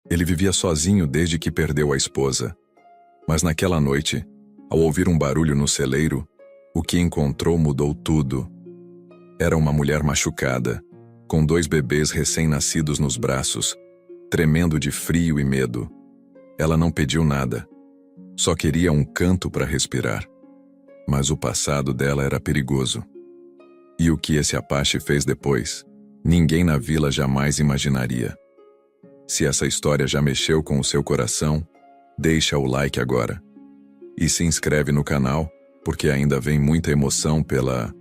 Ele vivia sozinho desde que perdeu a esposa. Mas naquela noite, ao ouvir um barulho no celeiro, o que encontrou mudou tudo. Era uma mulher machucada, com 2 bebês recém-nascidos nos braços, tremendo de frio e medo. Ela não pediu nada, só queria um canto para respirar. Mas o passado dela era perigoso. E o que esse Apache fez depois, ninguém na vila jamais imaginaria. Se essa história já mexeu com o seu coração, deixa o like agora. E se inscreve no canal, porque ainda vem muita emoção pela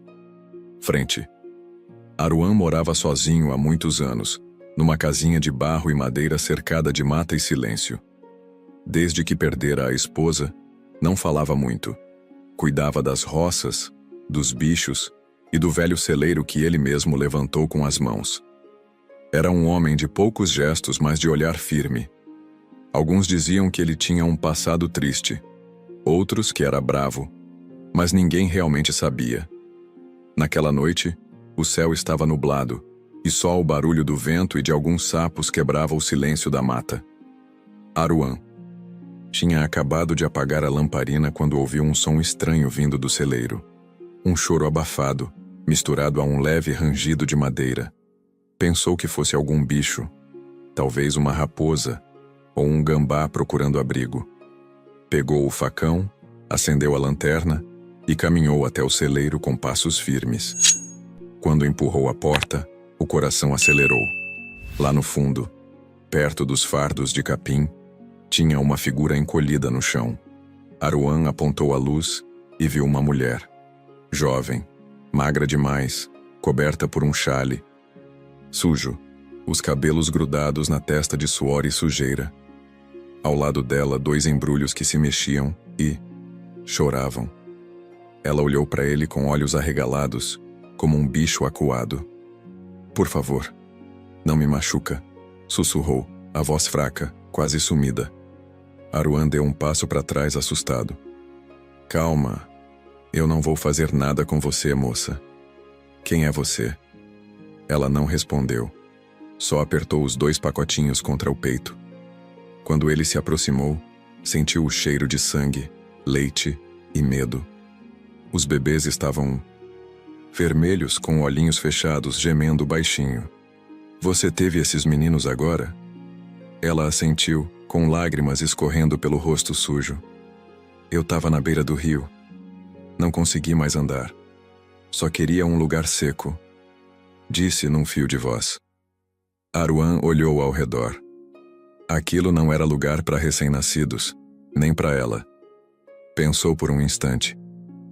frente. Aruan morava sozinho há muitos anos, numa casinha de barro e madeira cercada de mata e silêncio. Desde que perdera a esposa, não falava muito. Cuidava das roças, dos bichos e do velho celeiro que ele mesmo levantou com as mãos. Era um homem de poucos gestos, mas de olhar firme. Alguns diziam que ele tinha um passado triste, outros que era bravo, mas ninguém realmente sabia. Naquela noite, o céu estava nublado, e só o barulho do vento e de alguns sapos quebrava o silêncio da mata. Aruan tinha acabado de apagar a lamparina quando ouviu um som estranho vindo do celeiro. Um choro abafado, misturado a um leve rangido de madeira. Pensou que fosse algum bicho, talvez uma raposa ou um gambá procurando abrigo. Pegou o facão, acendeu a lanterna e caminhou até o celeiro com passos firmes. Quando empurrou a porta, o coração acelerou. Lá no fundo, perto dos fardos de capim, tinha uma figura encolhida no chão. Aruan apontou a luz e viu uma mulher. Jovem, magra demais, coberta por um chale. Sujo, os cabelos grudados na testa de suor e sujeira. Ao lado dela, 2 embrulhos que se mexiam e choravam. Ela olhou para ele com olhos arregalados, como um bicho acuado. "Por favor, não me machuca", sussurrou, a voz fraca, quase sumida. Aruan deu um passo para trás, assustado. "Calma, eu não vou fazer nada com você, moça. Quem é você?" Ela não respondeu. Só apertou os 2 pacotinhos contra o peito. Quando ele se aproximou, sentiu o cheiro de sangue, leite e medo. Os bebês estavam vermelhos, com olhinhos fechados, gemendo baixinho. "Você teve esses meninos agora?" Ela assentiu, com lágrimas escorrendo pelo rosto sujo. "Eu estava na beira do rio. Não consegui mais andar. Só queria um lugar seco", disse num fio de voz. Aruan olhou ao redor. Aquilo não era lugar para recém-nascidos, nem para ela. Pensou por um instante.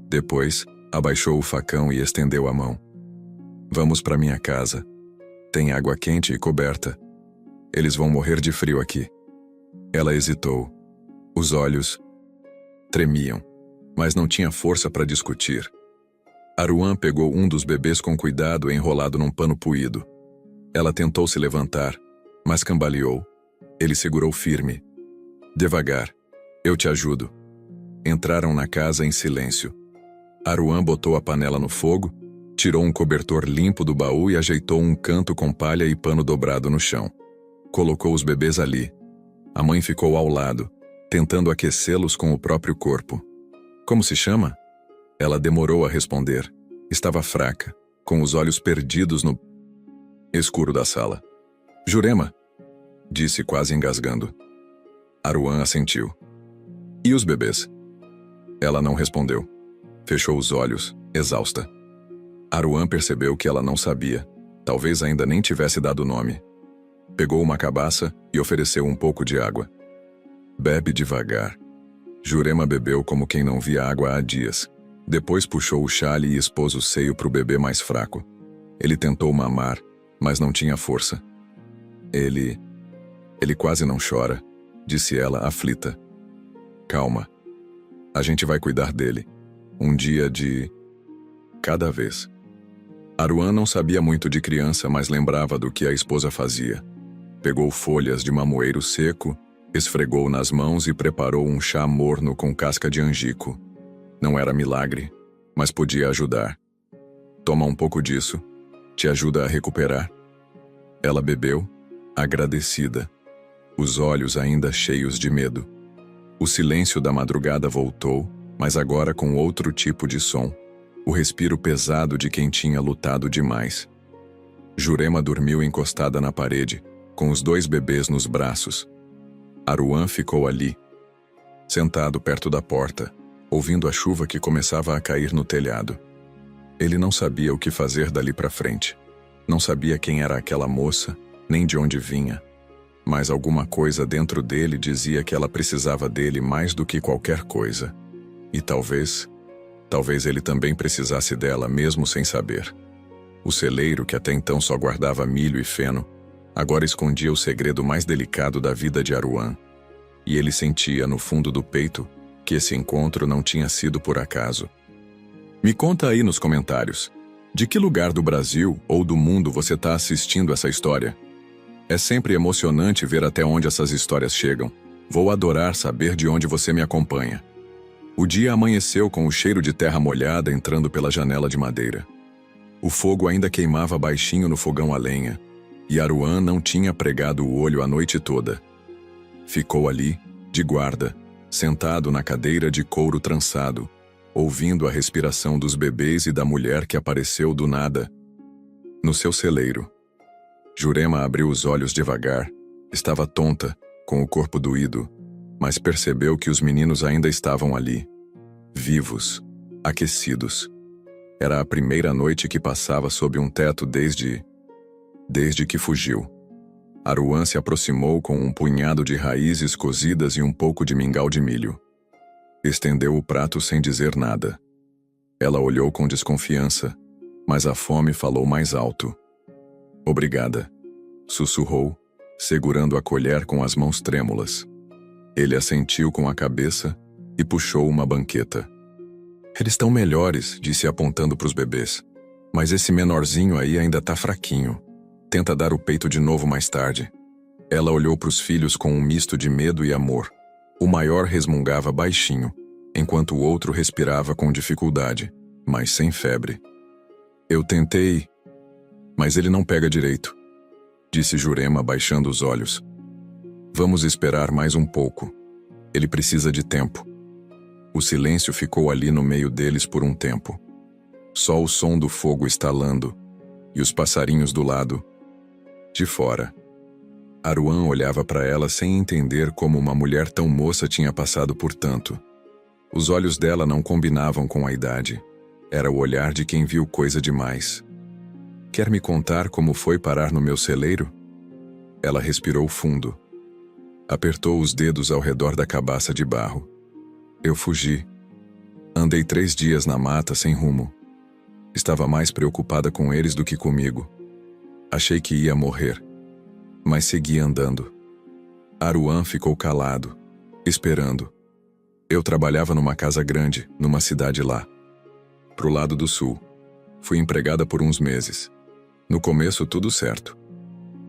Depois, abaixou o facão e estendeu a mão. "Vamos para minha casa. Tem água quente e coberta. Eles vão morrer de frio aqui." Ela hesitou. Os olhos tremiam, mas não tinha força para discutir. Aruan pegou um dos bebês com cuidado enrolado num pano puído. Ela tentou se levantar, mas cambaleou. Ele segurou firme. "Devagar. Eu te ajudo." Entraram na casa em silêncio. Aruan botou a panela no fogo, tirou um cobertor limpo do baú e ajeitou um canto com palha e pano dobrado no chão. Colocou os bebês ali. A mãe ficou ao lado, tentando aquecê-los com o próprio corpo. "Como se chama?" Ela demorou a responder. Estava fraca, com os olhos perdidos no escuro da sala. "Jurema", disse quase engasgando. Aruan assentiu. "E os bebês?" Ela não respondeu. Fechou os olhos, exausta. Aruan percebeu que ela não sabia. Talvez ainda nem tivesse dado nome. Pegou uma cabaça e ofereceu um pouco de água. "Bebe devagar." Jurema bebeu como quem não via água há dias. Depois puxou o chale e expôs o seio para o bebê mais fraco. Ele tentou mamar, mas não tinha força. Ele quase não chora", disse ela, aflita. "Calma. A gente vai cuidar dele. Um dia de cada vez." Aruan não sabia muito de criança, mas lembrava do que a esposa fazia. Pegou folhas de mamoeiro seco, esfregou nas mãos e preparou um chá morno com casca de angico. Não era milagre, mas podia ajudar. "Toma um pouco disso. Te ajuda a recuperar." Ela bebeu, agradecida. os olhos ainda cheios de medo. O silêncio da madrugada voltou, mas agora com outro tipo de som, o respiro pesado de quem tinha lutado demais. Jurema dormiu encostada na parede, com os 2 bebês nos braços. Aruan ficou ali, sentado perto da porta, ouvindo a chuva que começava a cair no telhado. Ele não sabia o que fazer dali para frente. Não sabia quem era aquela moça, nem de onde vinha. Mas alguma coisa dentro dele dizia que ela precisava dele mais do que qualquer coisa. E talvez ele também precisasse dela mesmo sem saber. O celeiro, que até então só guardava milho e feno, agora escondia o segredo mais delicado da vida de Aruan. E ele sentia no fundo do peito que esse encontro não tinha sido por acaso. Me conta aí nos comentários, de que lugar do Brasil ou do mundo você está assistindo essa história? É sempre emocionante ver até onde essas histórias chegam. Vou adorar saber de onde você me acompanha. O dia amanheceu com o cheiro de terra molhada entrando pela janela de madeira. O fogo ainda queimava baixinho no fogão a lenha, e Aruan não tinha pregado o olho a noite toda. Ficou ali, de guarda, sentado na cadeira de couro trançado, ouvindo a respiração dos bebês e da mulher que apareceu do nada no seu celeiro. Jurema abriu os olhos devagar. Estava tonta, com o corpo doído, mas percebeu que os meninos ainda estavam ali, vivos, aquecidos. Era a primeira noite que passava sob um teto desde que fugiu. Aruan se aproximou com um punhado de raízes cozidas e um pouco de mingau de milho. Estendeu o prato sem dizer nada. Ela olhou com desconfiança, mas a fome falou mais alto. Obrigada, sussurrou, segurando a colher com as mãos trêmulas. Ele assentiu com a cabeça e puxou uma banqueta. Eles estão melhores, disse apontando para os bebês. Mas esse menorzinho aí ainda tá fraquinho. Tenta dar o peito de novo mais tarde. Ela olhou para os filhos com um misto de medo e amor. O maior resmungava baixinho, enquanto o outro respirava com dificuldade, mas sem febre. Eu tentei, mas ele não pega direito, disse Jurema baixando os olhos. Vamos esperar mais um pouco. Ele precisa de tempo. O silêncio ficou ali no meio deles por um tempo. Só o som do fogo estalando e os passarinhos do lado, de fora. Aruan olhava para ela sem entender como uma mulher tão moça tinha passado por tanto. Os olhos dela não combinavam com a idade. Era o olhar de quem viu coisa demais. Quer me contar como foi parar no meu celeiro? Ela respirou fundo. Apertou os dedos ao redor da cabaça de barro. Eu fugi. Andei 3 dias na mata sem rumo. Estava mais preocupada com eles do que comigo. Achei que ia morrer, mas segui andando. Aruan ficou calado, esperando. Eu trabalhava numa casa grande, numa cidade lá, pro lado do sul. Fui empregada por uns meses. No começo tudo certo.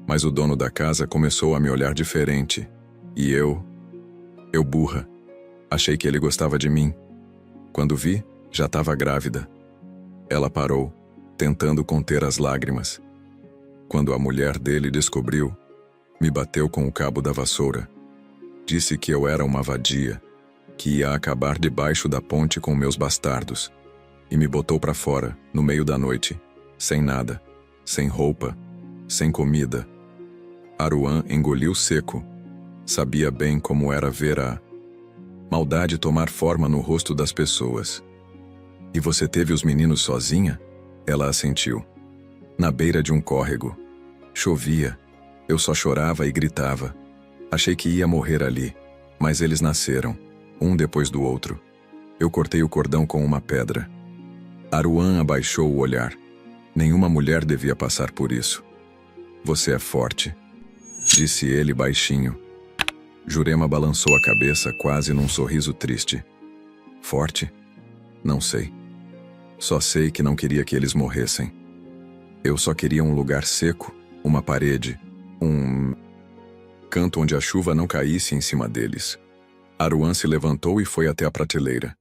Mas o dono da casa começou a me olhar diferente. E eu burra, achei que ele gostava de mim. Quando vi, já estava grávida. Ela parou, tentando conter as lágrimas. Quando a mulher dele descobriu, me bateu com o cabo da vassoura. Disse que eu era uma vadia, que ia acabar debaixo da ponte com meus bastardos. E me botou para fora, no meio da noite, sem nada, sem roupa, sem comida. Aruan engoliu seco. Sabia bem como era ver a maldade tomar forma no rosto das pessoas. E você teve os meninos sozinha? Ela assentiu. Na beira de um córrego. Chovia. Eu só chorava e gritava. Achei que ia morrer ali, mas eles nasceram, um depois do outro. Eu cortei o cordão com uma pedra. Aruan abaixou o olhar. Nenhuma mulher devia passar por isso. Você é forte, disse ele baixinho. Jurema balançou a cabeça quase num sorriso triste. Forte? Não sei. Só sei que não queria que eles morressem. Eu só queria um lugar seco, uma parede, um canto onde a chuva não caísse em cima deles. Aruan se levantou e foi até a prateleira.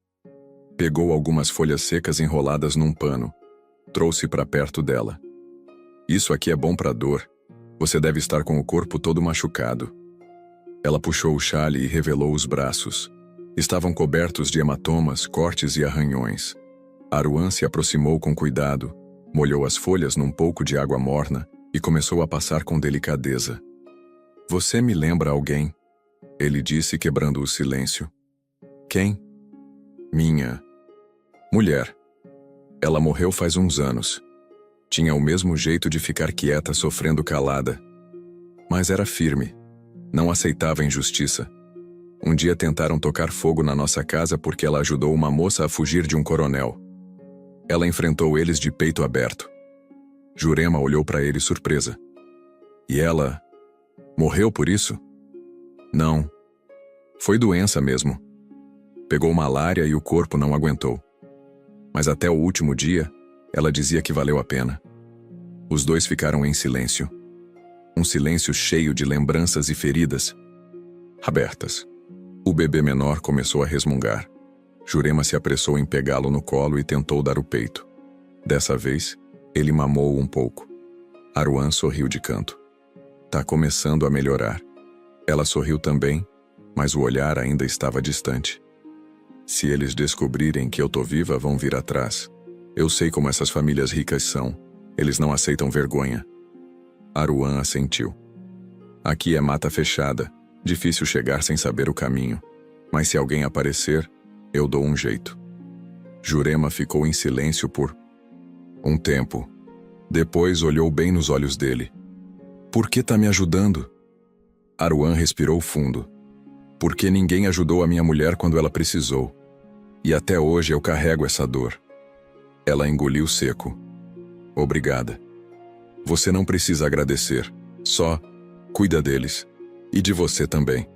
Pegou algumas folhas secas enroladas num pano. Trouxe para perto dela. Isso aqui é bom para dor. Você deve estar com o corpo todo machucado. Ela puxou o xale e revelou os braços. Estavam cobertos de hematomas, cortes e arranhões. Aruan se aproximou com cuidado, molhou as folhas num pouco de água morna e começou a passar com delicadeza. Você me lembra alguém? Ele disse, quebrando o silêncio. Quem? Minha mulher. Ela morreu faz uns anos. Tinha o mesmo jeito de ficar quieta, sofrendo calada. Mas era firme. Não aceitava injustiça. Um dia tentaram tocar fogo na nossa casa porque ela ajudou uma moça a fugir de um coronel. Ela enfrentou eles de peito aberto. Jurema olhou para ele surpresa. E ela morreu por isso? Não. Foi doença mesmo. Pegou malária e o corpo não aguentou. Mas até o último dia, ela dizia que valeu a pena. Os dois ficaram em silêncio. Um silêncio cheio de lembranças e feridas abertas. O bebê menor começou a resmungar. Jurema se apressou em pegá-lo no colo e tentou dar o peito. Dessa vez, ele mamou um pouco. Aruan sorriu de canto. Tá começando a melhorar. Ela sorriu também, mas o olhar ainda estava distante. Se eles descobrirem que eu tô viva, vão vir atrás. Eu sei como essas famílias ricas são. Eles não aceitam vergonha. Aruan assentiu. Aqui é mata fechada. Difícil chegar sem saber o caminho. Mas se alguém aparecer, eu dou um jeito. Jurema ficou em silêncio por um tempo. Depois olhou bem nos olhos dele. Por que tá me ajudando? Aruan respirou fundo. Porque ninguém ajudou a minha mulher quando ela precisou. E até hoje eu carrego essa dor. Ela engoliu seco. Obrigada. Você não precisa agradecer. Só cuida deles. E de você também.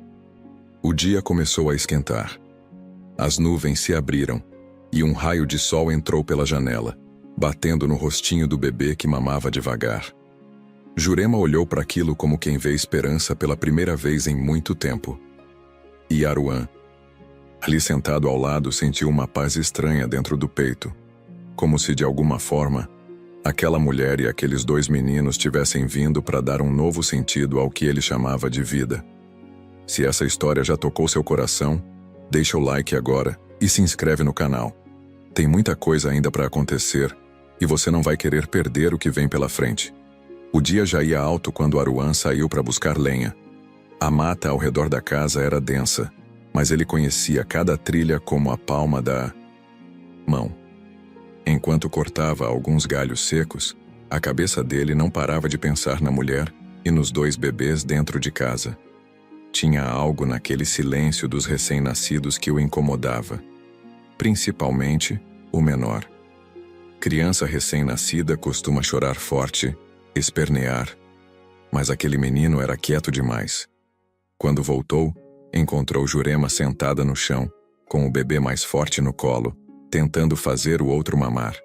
O dia começou a esquentar. As nuvens se abriram e um raio de sol entrou pela janela, batendo no rostinho do bebê que mamava devagar. Jurema olhou para aquilo como quem vê esperança pela primeira vez em muito tempo. E Aruan, ali sentado ao lado, sentiu uma paz estranha dentro do peito, como se de alguma forma aquela mulher e aqueles dois meninos tivessem vindo para dar um novo sentido ao que ele chamava de vida. Se essa história já tocou seu coração, deixa o like agora e se inscreve no canal. Tem muita coisa ainda para acontecer e você não vai querer perder o que vem pela frente. O dia já ia alto quando Aruan saiu para buscar lenha. A mata ao redor da casa era densa, mas ele conhecia cada trilha como a palma da mão. Enquanto cortava alguns galhos secos, a cabeça dele não parava de pensar na mulher e nos dois bebês dentro de casa. Tinha algo naquele silêncio dos recém-nascidos que o incomodava. Principalmente o menor. Criança recém-nascida costuma chorar forte, espernear. Mas aquele menino era quieto demais. Quando voltou, encontrou Jurema sentada no chão, com o bebê mais forte no colo, tentando fazer o outro mamar.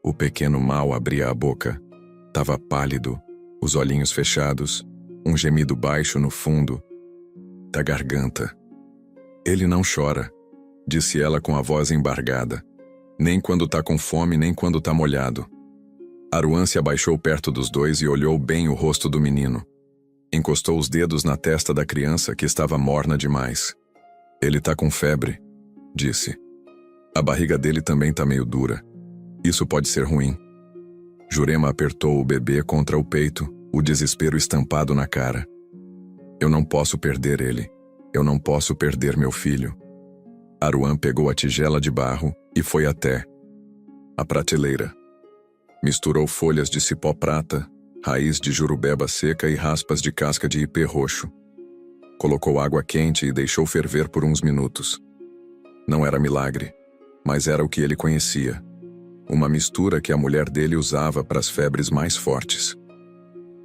O pequeno mal abria a boca. Tava pálido, os olhinhos fechados, um gemido baixo no fundo da garganta. Ele não chora, disse ela com a voz embargada. Nem quando tá com fome, nem quando tá molhado. Aruan se abaixou perto dos dois e olhou bem o rosto do menino. Encostou os dedos na testa da criança, que estava morna demais. Ele tá com febre, disse. A barriga dele também tá meio dura. Isso pode ser ruim. Jurema apertou o bebê contra o peito, o desespero estampado na cara. Eu não posso perder ele. Eu não posso perder meu filho. Aruan pegou a tigela de barro e foi até a prateleira. Misturou folhas de cipó prata, raiz de jurubeba seca e raspas de casca de ipê roxo. Colocou água quente e deixou ferver por uns minutos. Não era milagre, mas era o que ele conhecia. Uma mistura que a mulher dele usava para as febres mais fortes.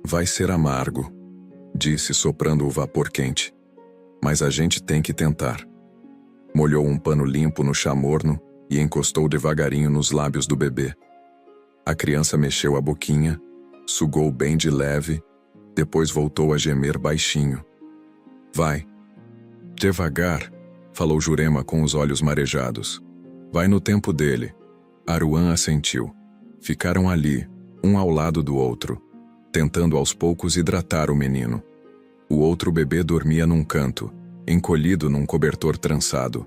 Vai ser amargo, disse soprando o vapor quente. Mas a gente tem que tentar. Molhou um pano limpo no chá morno e encostou devagarinho nos lábios do bebê. A criança mexeu a boquinha, sugou bem de leve, depois voltou a gemer baixinho. Vai. Devagar, falou Jurema com os olhos marejados. Vai no tempo dele. Aruan assentiu. Ficaram ali, um ao lado do outro, tentando aos poucos hidratar o menino. O outro bebê dormia num canto, encolhido num cobertor trançado.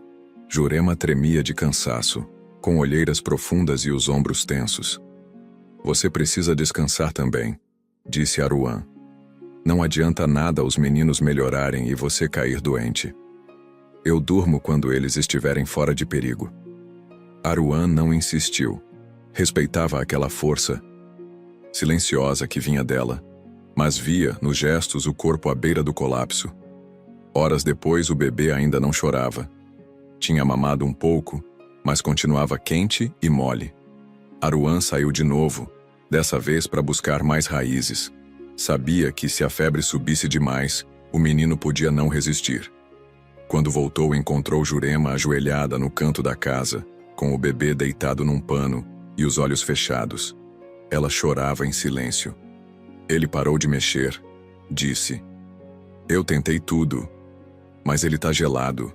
Jurema tremia de cansaço, com olheiras profundas e os ombros tensos. Você precisa descansar também, disse Aruan. Não adianta nada os meninos melhorarem e você cair doente. Eu durmo quando eles estiverem fora de perigo. Aruan não insistiu. Respeitava aquela força silenciosa que vinha dela, mas via, nos gestos, o corpo à beira do colapso. Horas depois, o bebê ainda não chorava. Tinha mamado um pouco, mas continuava quente e mole. Aruan saiu de novo, dessa vez para buscar mais raízes. Sabia que se a febre subisse demais, o menino podia não resistir. Quando voltou, encontrou Jurema ajoelhada no canto da casa, com o bebê deitado num pano e os olhos fechados. Ela chorava em silêncio. Ele parou de mexer. Disse: Eu tentei tudo, mas ele tá gelado.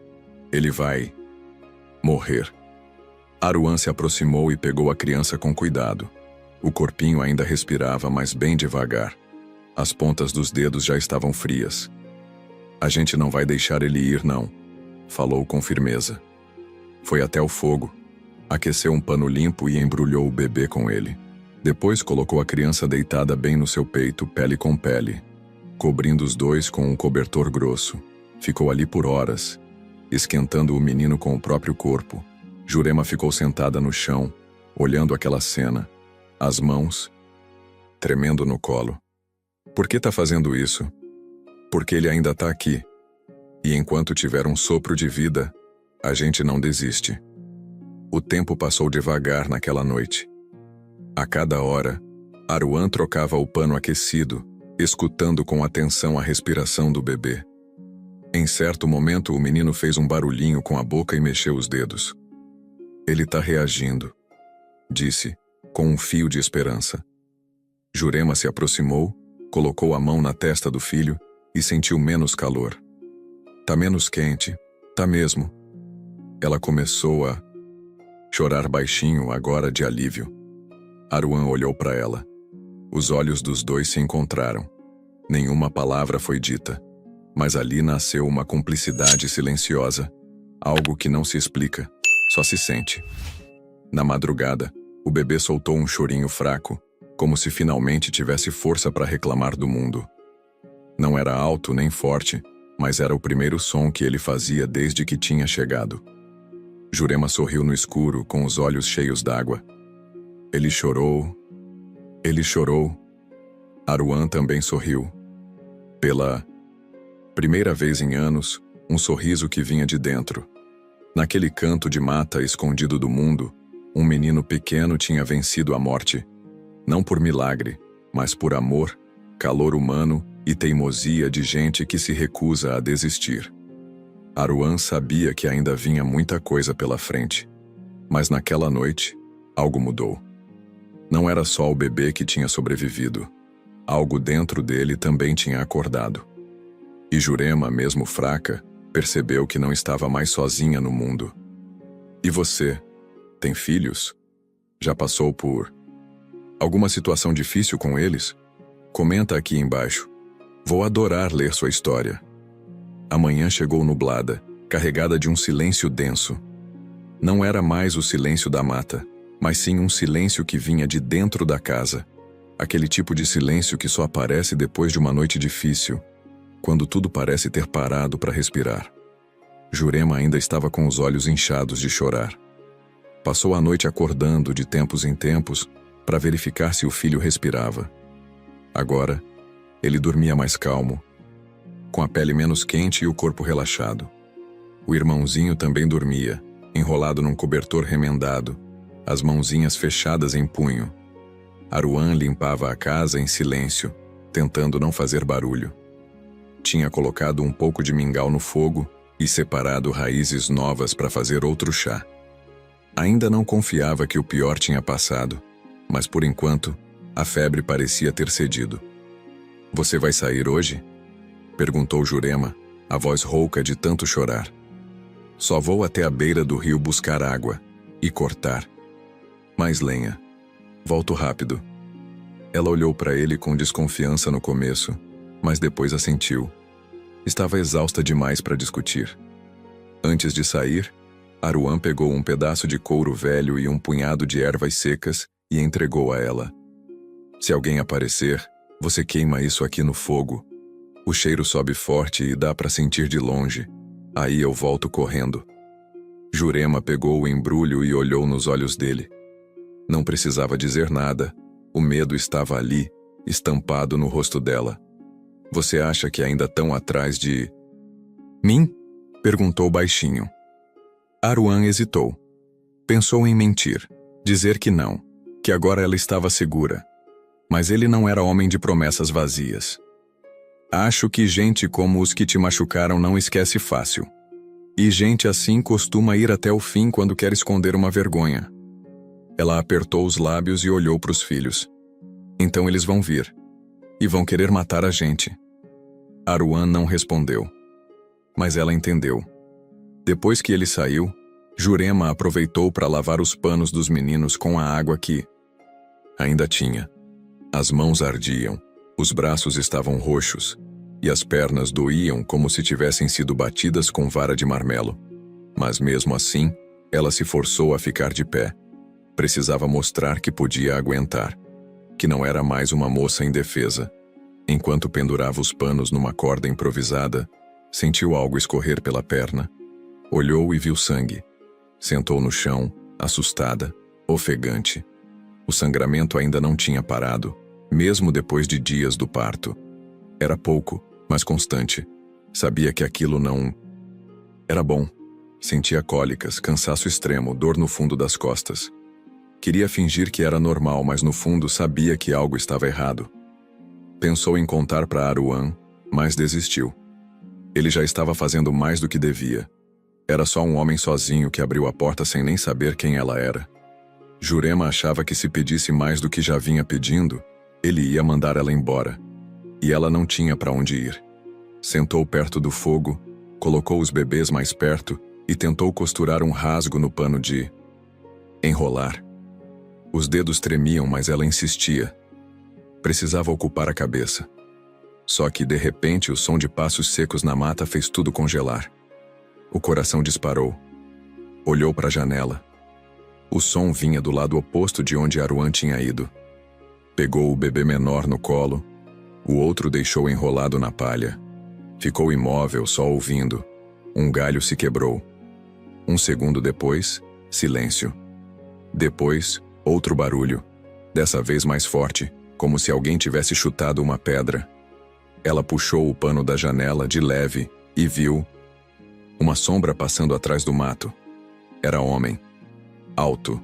Ele vai morrer. Aruan se aproximou e pegou a criança com cuidado. O corpinho ainda respirava, mas bem devagar. As pontas dos dedos já estavam frias. A gente não vai deixar ele ir, não, falou com firmeza. Foi até o fogo. Aqueceu um pano limpo e embrulhou o bebê com ele. Depois colocou a criança deitada bem no seu peito, pele com pele, cobrindo os dois com um cobertor grosso. Ficou ali por horas, esquentando o menino com o próprio corpo. Jurema ficou sentada no chão, olhando aquela cena, as mãos tremendo no colo. Por que tá fazendo isso? Porque ele ainda tá aqui. E enquanto tiver um sopro de vida, a gente não desiste. O tempo passou devagar naquela noite. A cada hora, Aruan trocava o pano aquecido, escutando com atenção a respiração do bebê. Em certo momento, o menino fez um barulhinho com a boca e mexeu os dedos. Ele tá reagindo, disse, com um fio de esperança. Jurema se aproximou, colocou a mão na testa do filho e sentiu menos calor. Tá menos quente, tá mesmo. Ela começou a chorar baixinho, agora de alívio. Aruan olhou para ela. Os olhos dos dois se encontraram. Nenhuma palavra foi dita, mas ali nasceu uma cumplicidade silenciosa, algo que não se explica, só se sente. Na madrugada, o bebê soltou um chorinho fraco, como se finalmente tivesse força para reclamar do mundo. Não era alto nem forte, mas era o primeiro som que ele fazia desde que tinha chegado. Jurema sorriu no escuro, com os olhos cheios d'água. Ele chorou. Ele chorou. Aruan também sorriu. Pela primeira vez em anos, um sorriso que vinha de dentro. Naquele canto de mata escondido do mundo, um menino pequeno tinha vencido a morte. Não por milagre, mas por amor, calor humano e teimosia de gente que se recusa a desistir. Aruan sabia que ainda vinha muita coisa pela frente. Mas naquela noite, algo mudou. Não era só o bebê que tinha sobrevivido. Algo dentro dele também tinha acordado. E Jurema, mesmo fraca, percebeu que não estava mais sozinha no mundo. E você? Tem filhos? Já passou por alguma situação difícil com eles? Comenta aqui embaixo. Vou adorar ler sua história. A manhã chegou nublada, carregada de um silêncio denso. Não era mais o silêncio da mata, mas sim um silêncio que vinha de dentro da casa. Aquele tipo de silêncio que só aparece depois de uma noite difícil, quando tudo parece ter parado para respirar. Jurema ainda estava com os olhos inchados de chorar. Passou a noite acordando de tempos em tempos para verificar se o filho respirava. Agora, ele dormia mais calmo, com a pele menos quente e o corpo relaxado. O irmãozinho também dormia, enrolado num cobertor remendado, as mãozinhas fechadas em punho. Aruan limpava a casa em silêncio, tentando não fazer barulho. Tinha colocado um pouco de mingau no fogo e separado raízes novas para fazer outro chá. Ainda não confiava que o pior tinha passado, mas por enquanto, a febre parecia ter cedido. Você vai sair hoje? Perguntou Jurema, a voz rouca de tanto chorar. Só vou até a beira do rio buscar água e cortar mais lenha. Volto rápido. Ela olhou para ele com desconfiança no começo, mas depois assentiu. Estava exausta demais para discutir. Antes de sair, Aruan pegou um pedaço de couro velho e um punhado de ervas secas e entregou a ela. Se alguém aparecer, você queima isso aqui no fogo. O cheiro sobe forte e dá para sentir de longe. Aí eu volto correndo. Jurema pegou o embrulho e olhou nos olhos dele. Não precisava dizer nada. O medo estava ali, estampado no rosto dela. Você acha que ainda estão atrás de... mim? Perguntou baixinho. Aruan hesitou. Pensou em mentir, dizer que não, que agora ela estava segura. Mas ele não era homem de promessas vazias. Acho que gente como os que te machucaram não esquece fácil. E gente assim costuma ir até o fim quando quer esconder uma vergonha. Ela apertou os lábios e olhou para os filhos. Então eles vão vir. E vão querer matar a gente. Aruan não respondeu. Mas ela entendeu. Depois que ele saiu, Jurema aproveitou para lavar os panos dos meninos com a água que ainda tinha. As mãos ardiam, os braços estavam roxos, e as pernas doíam como se tivessem sido batidas com vara de marmelo. Mas mesmo assim, ela se forçou a ficar de pé. Precisava mostrar que podia aguentar, que não era mais uma moça indefesa. Enquanto pendurava os panos numa corda improvisada, sentiu algo escorrer pela perna. Olhou e viu sangue. Sentou no chão, assustada, ofegante. O sangramento ainda não tinha parado, mesmo depois de dias do parto. Era pouco, mas constante. Sabia que aquilo não... era bom. Sentia cólicas, cansaço extremo, dor no fundo das costas. Queria fingir que era normal, mas no fundo sabia que algo estava errado. Pensou em contar para Aruan, mas desistiu. Ele já estava fazendo mais do que devia. Era só um homem sozinho que abriu a porta sem nem saber quem ela era. Jurema achava que se pedisse mais do que já vinha pedindo, ele ia mandar ela embora. E ela não tinha para onde ir. Sentou perto do fogo, colocou os bebês mais perto e tentou costurar um rasgo no pano de enrolar. Os dedos tremiam, mas ela insistia. Precisava ocupar a cabeça. Só que, de repente, o som de passos secos na mata fez tudo congelar. O coração disparou. Olhou para a janela. O som vinha do lado oposto de onde Aruan tinha ido. Pegou o bebê menor no colo. O outro deixou enrolado na palha. Ficou imóvel, só ouvindo. Um galho se quebrou. Um segundo depois, silêncio. Depois, outro barulho. Dessa vez mais forte, como se alguém tivesse chutado uma pedra. Ela puxou o pano da janela de leve e viu uma sombra passando atrás do mato. Era homem. Alto.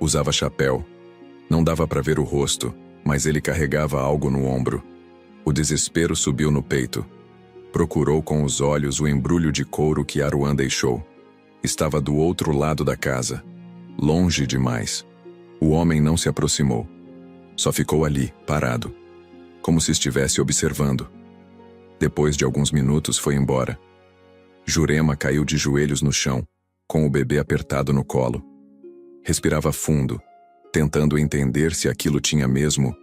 Usava chapéu. Não dava para ver o rosto, mas ele carregava algo no ombro. O desespero subiu no peito. Procurou com os olhos o embrulho de couro que Aruan deixou. Estava do outro lado da casa. Longe demais. O homem não se aproximou. Só ficou ali, parado. Como se estivesse observando. Depois de alguns minutos foi embora. Jurema caiu de joelhos no chão, com o bebê apertado no colo. Respirava fundo, tentando entender se aquilo tinha mesmo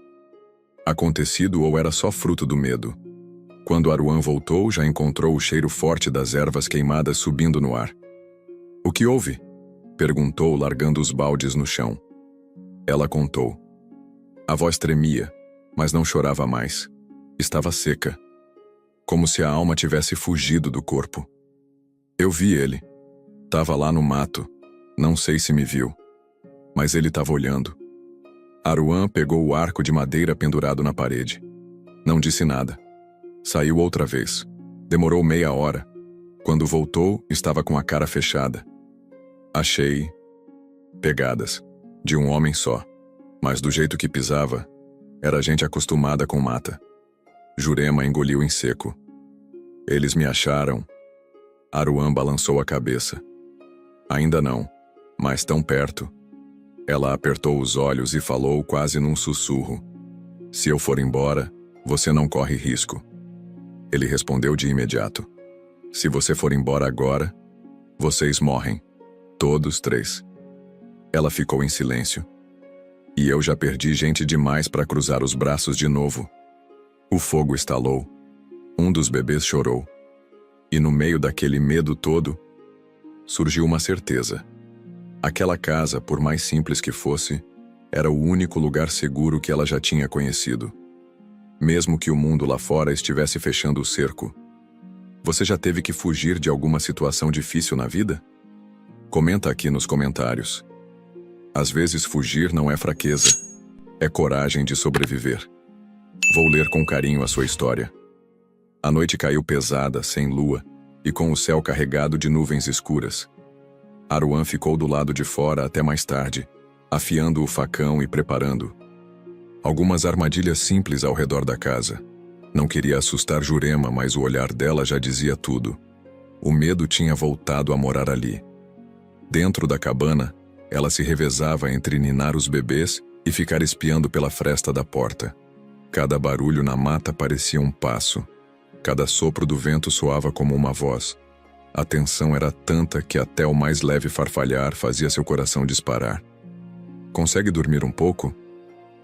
acontecido ou era só fruto do medo. Quando Aruan voltou, já encontrou o cheiro forte das ervas queimadas subindo no ar. "O que houve?" perguntou, largando os baldes no chão. Ela contou. A voz tremia, mas não chorava mais. Estava seca. Como se a alma tivesse fugido do corpo. Eu vi ele. Tava lá no mato. Não sei se me viu. Mas ele estava olhando. Aruan pegou o arco de madeira pendurado na parede. Não disse nada. Saiu outra vez. Demorou meia hora. Quando voltou, estava com a cara fechada. Achei... pegadas. De um homem só. Mas do jeito que pisava, era gente acostumada com mata. Jurema engoliu em seco. Eles me acharam... Aruan balançou a cabeça. Ainda não, mas tão perto. Ela apertou os olhos e falou quase num sussurro. Se eu for embora, você não corre risco. Ele respondeu de imediato. Se você for embora agora, vocês morrem. Todos três. Ela ficou em silêncio. E eu já perdi gente demais para cruzar os braços de novo. O fogo estalou. Um dos bebês chorou. E no meio daquele medo todo, surgiu uma certeza. Aquela casa, por mais simples que fosse, era o único lugar seguro que ela já tinha conhecido. Mesmo que o mundo lá fora estivesse fechando o cerco. Você já teve que fugir de alguma situação difícil na vida? Comenta aqui nos comentários. Às vezes fugir não é fraqueza, é coragem de sobreviver. Vou ler com carinho a sua história. A noite caiu pesada, sem lua, e com o céu carregado de nuvens escuras. Aruan ficou do lado de fora até mais tarde, afiando o facão e preparando algumas armadilhas simples ao redor da casa. Não queria assustar Jurema, mas o olhar dela já dizia tudo. O medo tinha voltado a morar ali. Dentro da cabana, ela se revezava entre ninar os bebês e ficar espiando pela fresta da porta. Cada barulho na mata parecia um passo. Cada sopro do vento soava como uma voz. A tensão era tanta que até o mais leve farfalhar fazia seu coração disparar. "Consegue dormir um pouco?"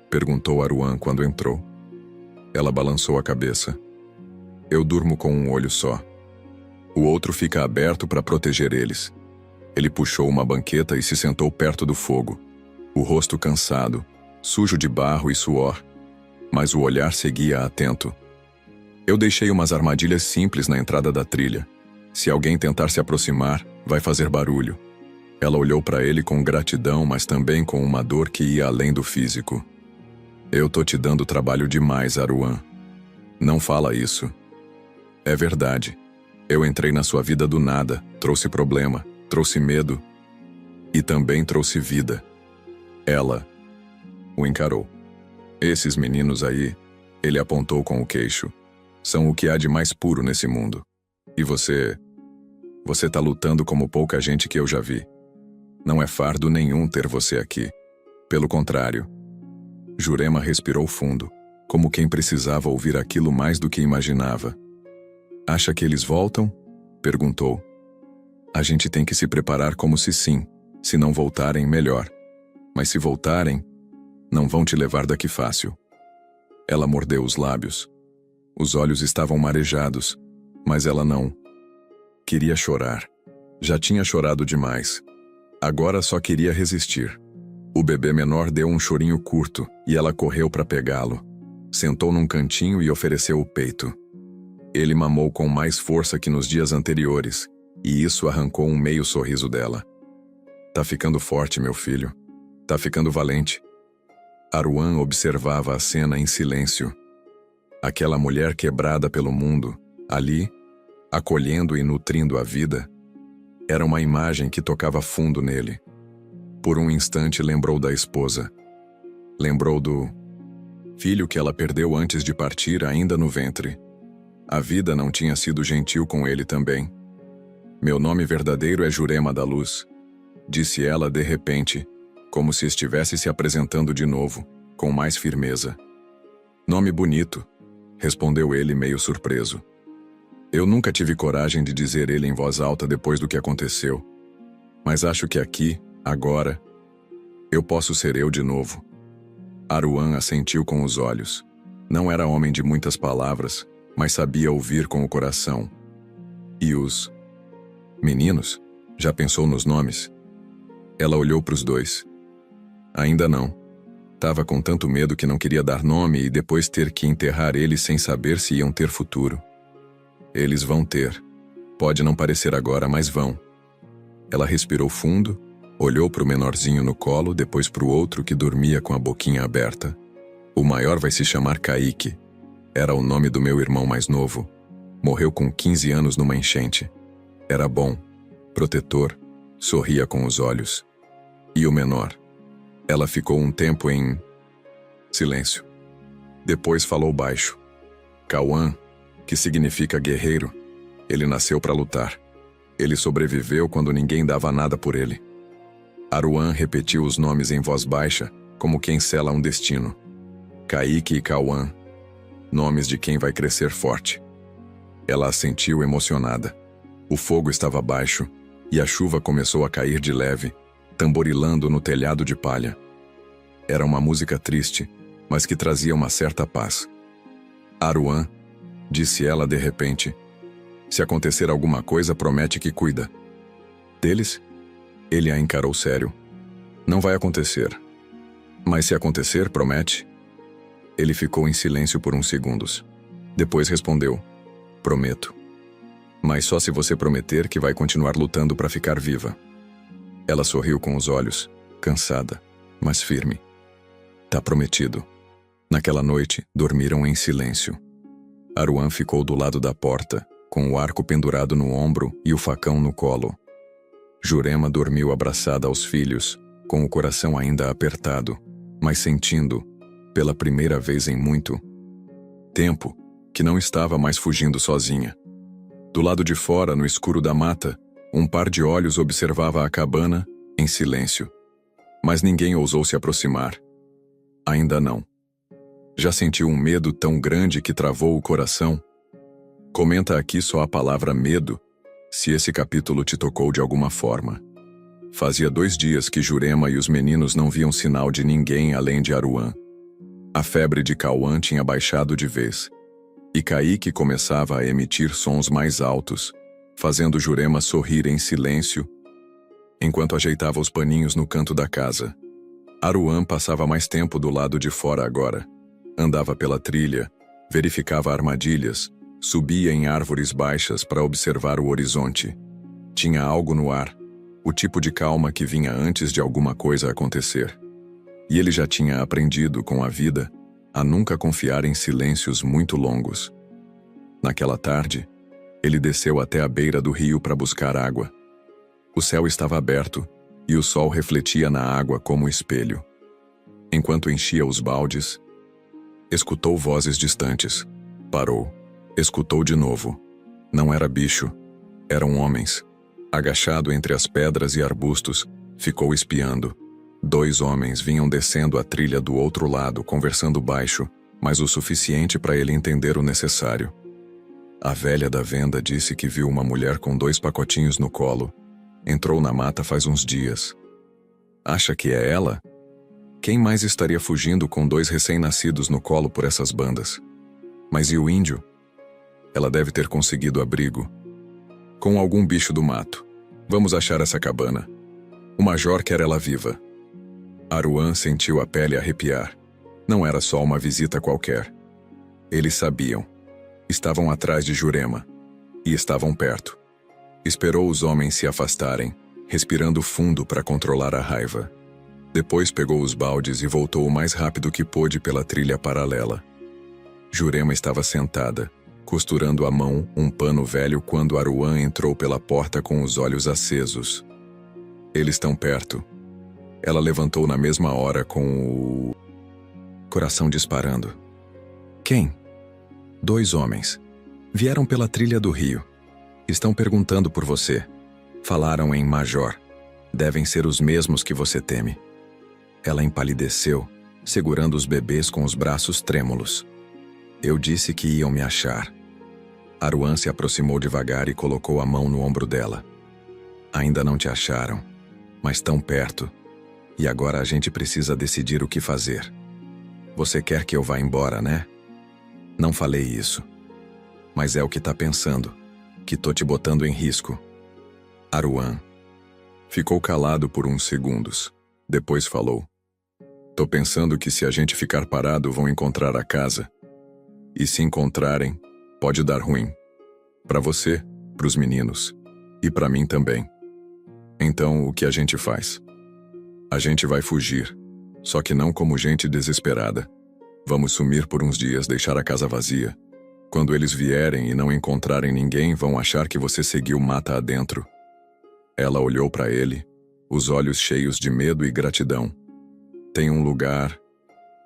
perguntou Aruan quando entrou. Ela balançou a cabeça. "Eu durmo com um olho só. O outro fica aberto para proteger eles." Ele puxou uma banqueta e se sentou perto do fogo. O rosto cansado, sujo de barro e suor, mas o olhar seguia atento. "Eu deixei umas armadilhas simples na entrada da trilha. Se alguém tentar se aproximar, vai fazer barulho." Ela olhou para ele com gratidão, mas também com uma dor que ia além do físico. "Eu tô te dando trabalho demais, Aruan. Não fala isso." "É verdade. Eu entrei na sua vida do nada, trouxe problema, trouxe medo e também trouxe vida." Ela o encarou. "Esses meninos aí," ele apontou com o queixo, "são o que há de mais puro nesse mundo. E você tá lutando como pouca gente que eu já vi. Não é fardo nenhum ter você aqui. Pelo contrário." Jurema respirou fundo, como quem precisava ouvir aquilo mais do que imaginava. "Acha que eles voltam?" perguntou. "A gente tem que se preparar como se sim. Se não voltarem, melhor. Mas se voltarem, não vão te levar daqui fácil." Ela mordeu os lábios. Os olhos estavam marejados, mas ela não queria chorar. Já tinha chorado demais. Agora só queria resistir. O bebê menor deu um chorinho curto e ela correu para pegá-lo. Sentou num cantinho e ofereceu o peito. Ele mamou com mais força que nos dias anteriores, e isso arrancou um meio sorriso dela. "Tá ficando forte, meu filho. Tá ficando valente." Aruan observava a cena em silêncio. Aquela mulher quebrada pelo mundo, ali, acolhendo e nutrindo a vida, era uma imagem que tocava fundo nele. Por um instante lembrou da esposa. Lembrou do filho que ela perdeu antes de partir, ainda no ventre. A vida não tinha sido gentil com ele também. "Meu nome verdadeiro é Jurema da Luz," disse ela de repente, como se estivesse se apresentando de novo, com mais firmeza. "Nome bonito," respondeu ele meio surpreso. "Eu nunca tive coragem de dizer ele em voz alta depois do que aconteceu. Mas acho que aqui, agora, eu posso ser eu de novo." Aruan assentiu com os olhos. Não era homem de muitas palavras, mas sabia ouvir com o coração. "E os meninos? Já pensou nos nomes?" Ela olhou para os dois. "Ainda não. Tava com tanto medo que não queria dar nome e depois ter que enterrar eles sem saber se iam ter futuro." "Eles vão ter. Pode não parecer agora, mas vão." Ela respirou fundo, olhou para o menorzinho no colo, depois para o outro que dormia com a boquinha aberta. "O maior vai se chamar Kaique. Era o nome do meu irmão mais novo. Morreu com 15 anos numa enchente. Era bom, protetor, sorria com os olhos. E o menor?" Ela ficou um tempo em silêncio. Depois falou baixo. "Cauã, que significa guerreiro. Ele nasceu para lutar. Ele sobreviveu quando ninguém dava nada por ele." Aruan repetiu os nomes em voz baixa, como quem sela um destino. Kaique e Cauã, nomes de quem vai crescer forte. Ela assentiu emocionada. O fogo estava baixo, e a chuva começou a cair de leve, tamborilando no telhado de palha. Era uma música triste, mas que trazia uma certa paz. "Aruan," disse ela de repente, Se acontecer alguma coisa, promete que cuida deles? Ele a encarou sério. Não vai acontecer. Mas se acontecer, promete? Ele ficou em silêncio por uns segundos. Depois respondeu: prometo. Mas só se você prometer que vai continuar lutando para ficar viva. Ela sorriu com os olhos, cansada, mas firme. Tá prometido. Naquela noite, dormiram em silêncio. Aruan ficou do lado da porta, com o arco pendurado no ombro e o facão no colo. Jurema dormiu abraçada aos filhos, com o coração ainda apertado, mas sentindo, pela primeira vez em muito tempo, que não estava mais fugindo sozinha. Do lado de fora, no escuro da mata, um par de olhos observava a cabana, em silêncio. Mas ninguém ousou se aproximar. Ainda não. Já sentiu um medo tão grande que travou o coração? Comenta aqui só a palavra medo, se esse capítulo te tocou de alguma forma. Fazia 2 dias que Jurema e os meninos não viam sinal de ninguém além de Aruan. A febre de Cauã tinha baixado de vez. E Kaique começava a emitir sons mais altos, fazendo Jurema sorrir em silêncio, enquanto ajeitava os paninhos no canto da casa. Aruan passava mais tempo do lado de fora agora. Andava pela trilha, verificava armadilhas, subia em árvores baixas para observar o horizonte. Tinha algo no ar, o tipo de calma que vinha antes de alguma coisa acontecer. E ele já tinha aprendido com a vida a nunca confiar em silêncios muito longos. Naquela tarde, ele desceu até a beira do rio para buscar água. O céu estava aberto e o sol refletia na água como espelho. Enquanto enchia os baldes, escutou vozes distantes. Parou. Escutou de novo. Não era bicho. Eram homens. Agachado entre as pedras e arbustos, ficou espiando. 2 homens vinham descendo a trilha do outro lado, conversando baixo, mas o suficiente para ele entender o necessário. A velha da venda disse que viu uma mulher com 2 pacotinhos no colo. Entrou na mata faz uns dias. Acha que é ela? Quem mais estaria fugindo com 2 recém-nascidos no colo por essas bandas? Mas e o índio? Ela deve ter conseguido abrigo com algum bicho do mato. Vamos achar essa cabana. O major quer ela viva. Aruan sentiu a pele arrepiar. Não era só uma visita qualquer. Eles sabiam. Estavam atrás de Jurema. E estavam perto. Esperou os homens se afastarem, respirando fundo para controlar a raiva. Depois pegou os baldes e voltou o mais rápido que pôde pela trilha paralela. Jurema estava sentada, costurando à mão um pano velho quando Aruan entrou pela porta com os olhos acesos. Eles estão perto. Ela levantou na mesma hora com o coração disparando. Quem? 2 homens. Vieram pela trilha do rio. Estão perguntando por você. Falaram em major. Devem ser os mesmos que você teme. Ela empalideceu, segurando os bebês com os braços trêmulos. Eu disse que iam me achar. Aruan se aproximou devagar e colocou a mão no ombro dela. Ainda não te acharam, mas tão perto. E agora a gente precisa decidir o que fazer. Você quer que eu vá embora, né? Não falei isso. Mas é o que tá pensando, que tô te botando em risco. Aruan ficou calado por uns segundos. Depois falou. Tô pensando que se a gente ficar parado vão encontrar a casa. E se encontrarem, pode dar ruim. Para você, pros meninos. E para mim também. Então, o que a gente faz? A gente vai fugir. Só que não como gente desesperada. Vamos sumir por uns dias, deixar a casa vazia. Quando eles vierem e não encontrarem ninguém, vão achar que você seguiu mata adentro. Ela olhou para ele, os olhos cheios de medo e gratidão. Tem um lugar,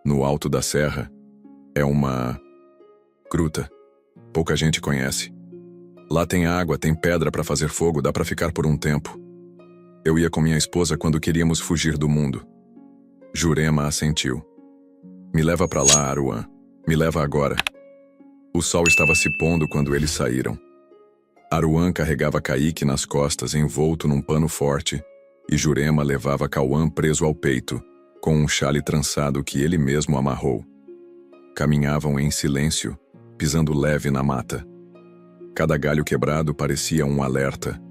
no alto da serra. É uma gruta. Pouca gente conhece. Lá tem água, tem pedra para fazer fogo, dá para ficar por um tempo. Eu ia com minha esposa quando queríamos fugir do mundo. Jurema assentiu. Me leva para lá, Aruan. Me leva agora. O sol estava se pondo quando eles saíram. Aruan carregava Kaique nas costas envolto num pano forte, e Jurema levava Cauã preso ao peito, com um xale trançado que ele mesmo amarrou. Caminhavam em silêncio, pisando leve na mata. Cada galho quebrado parecia um alerta.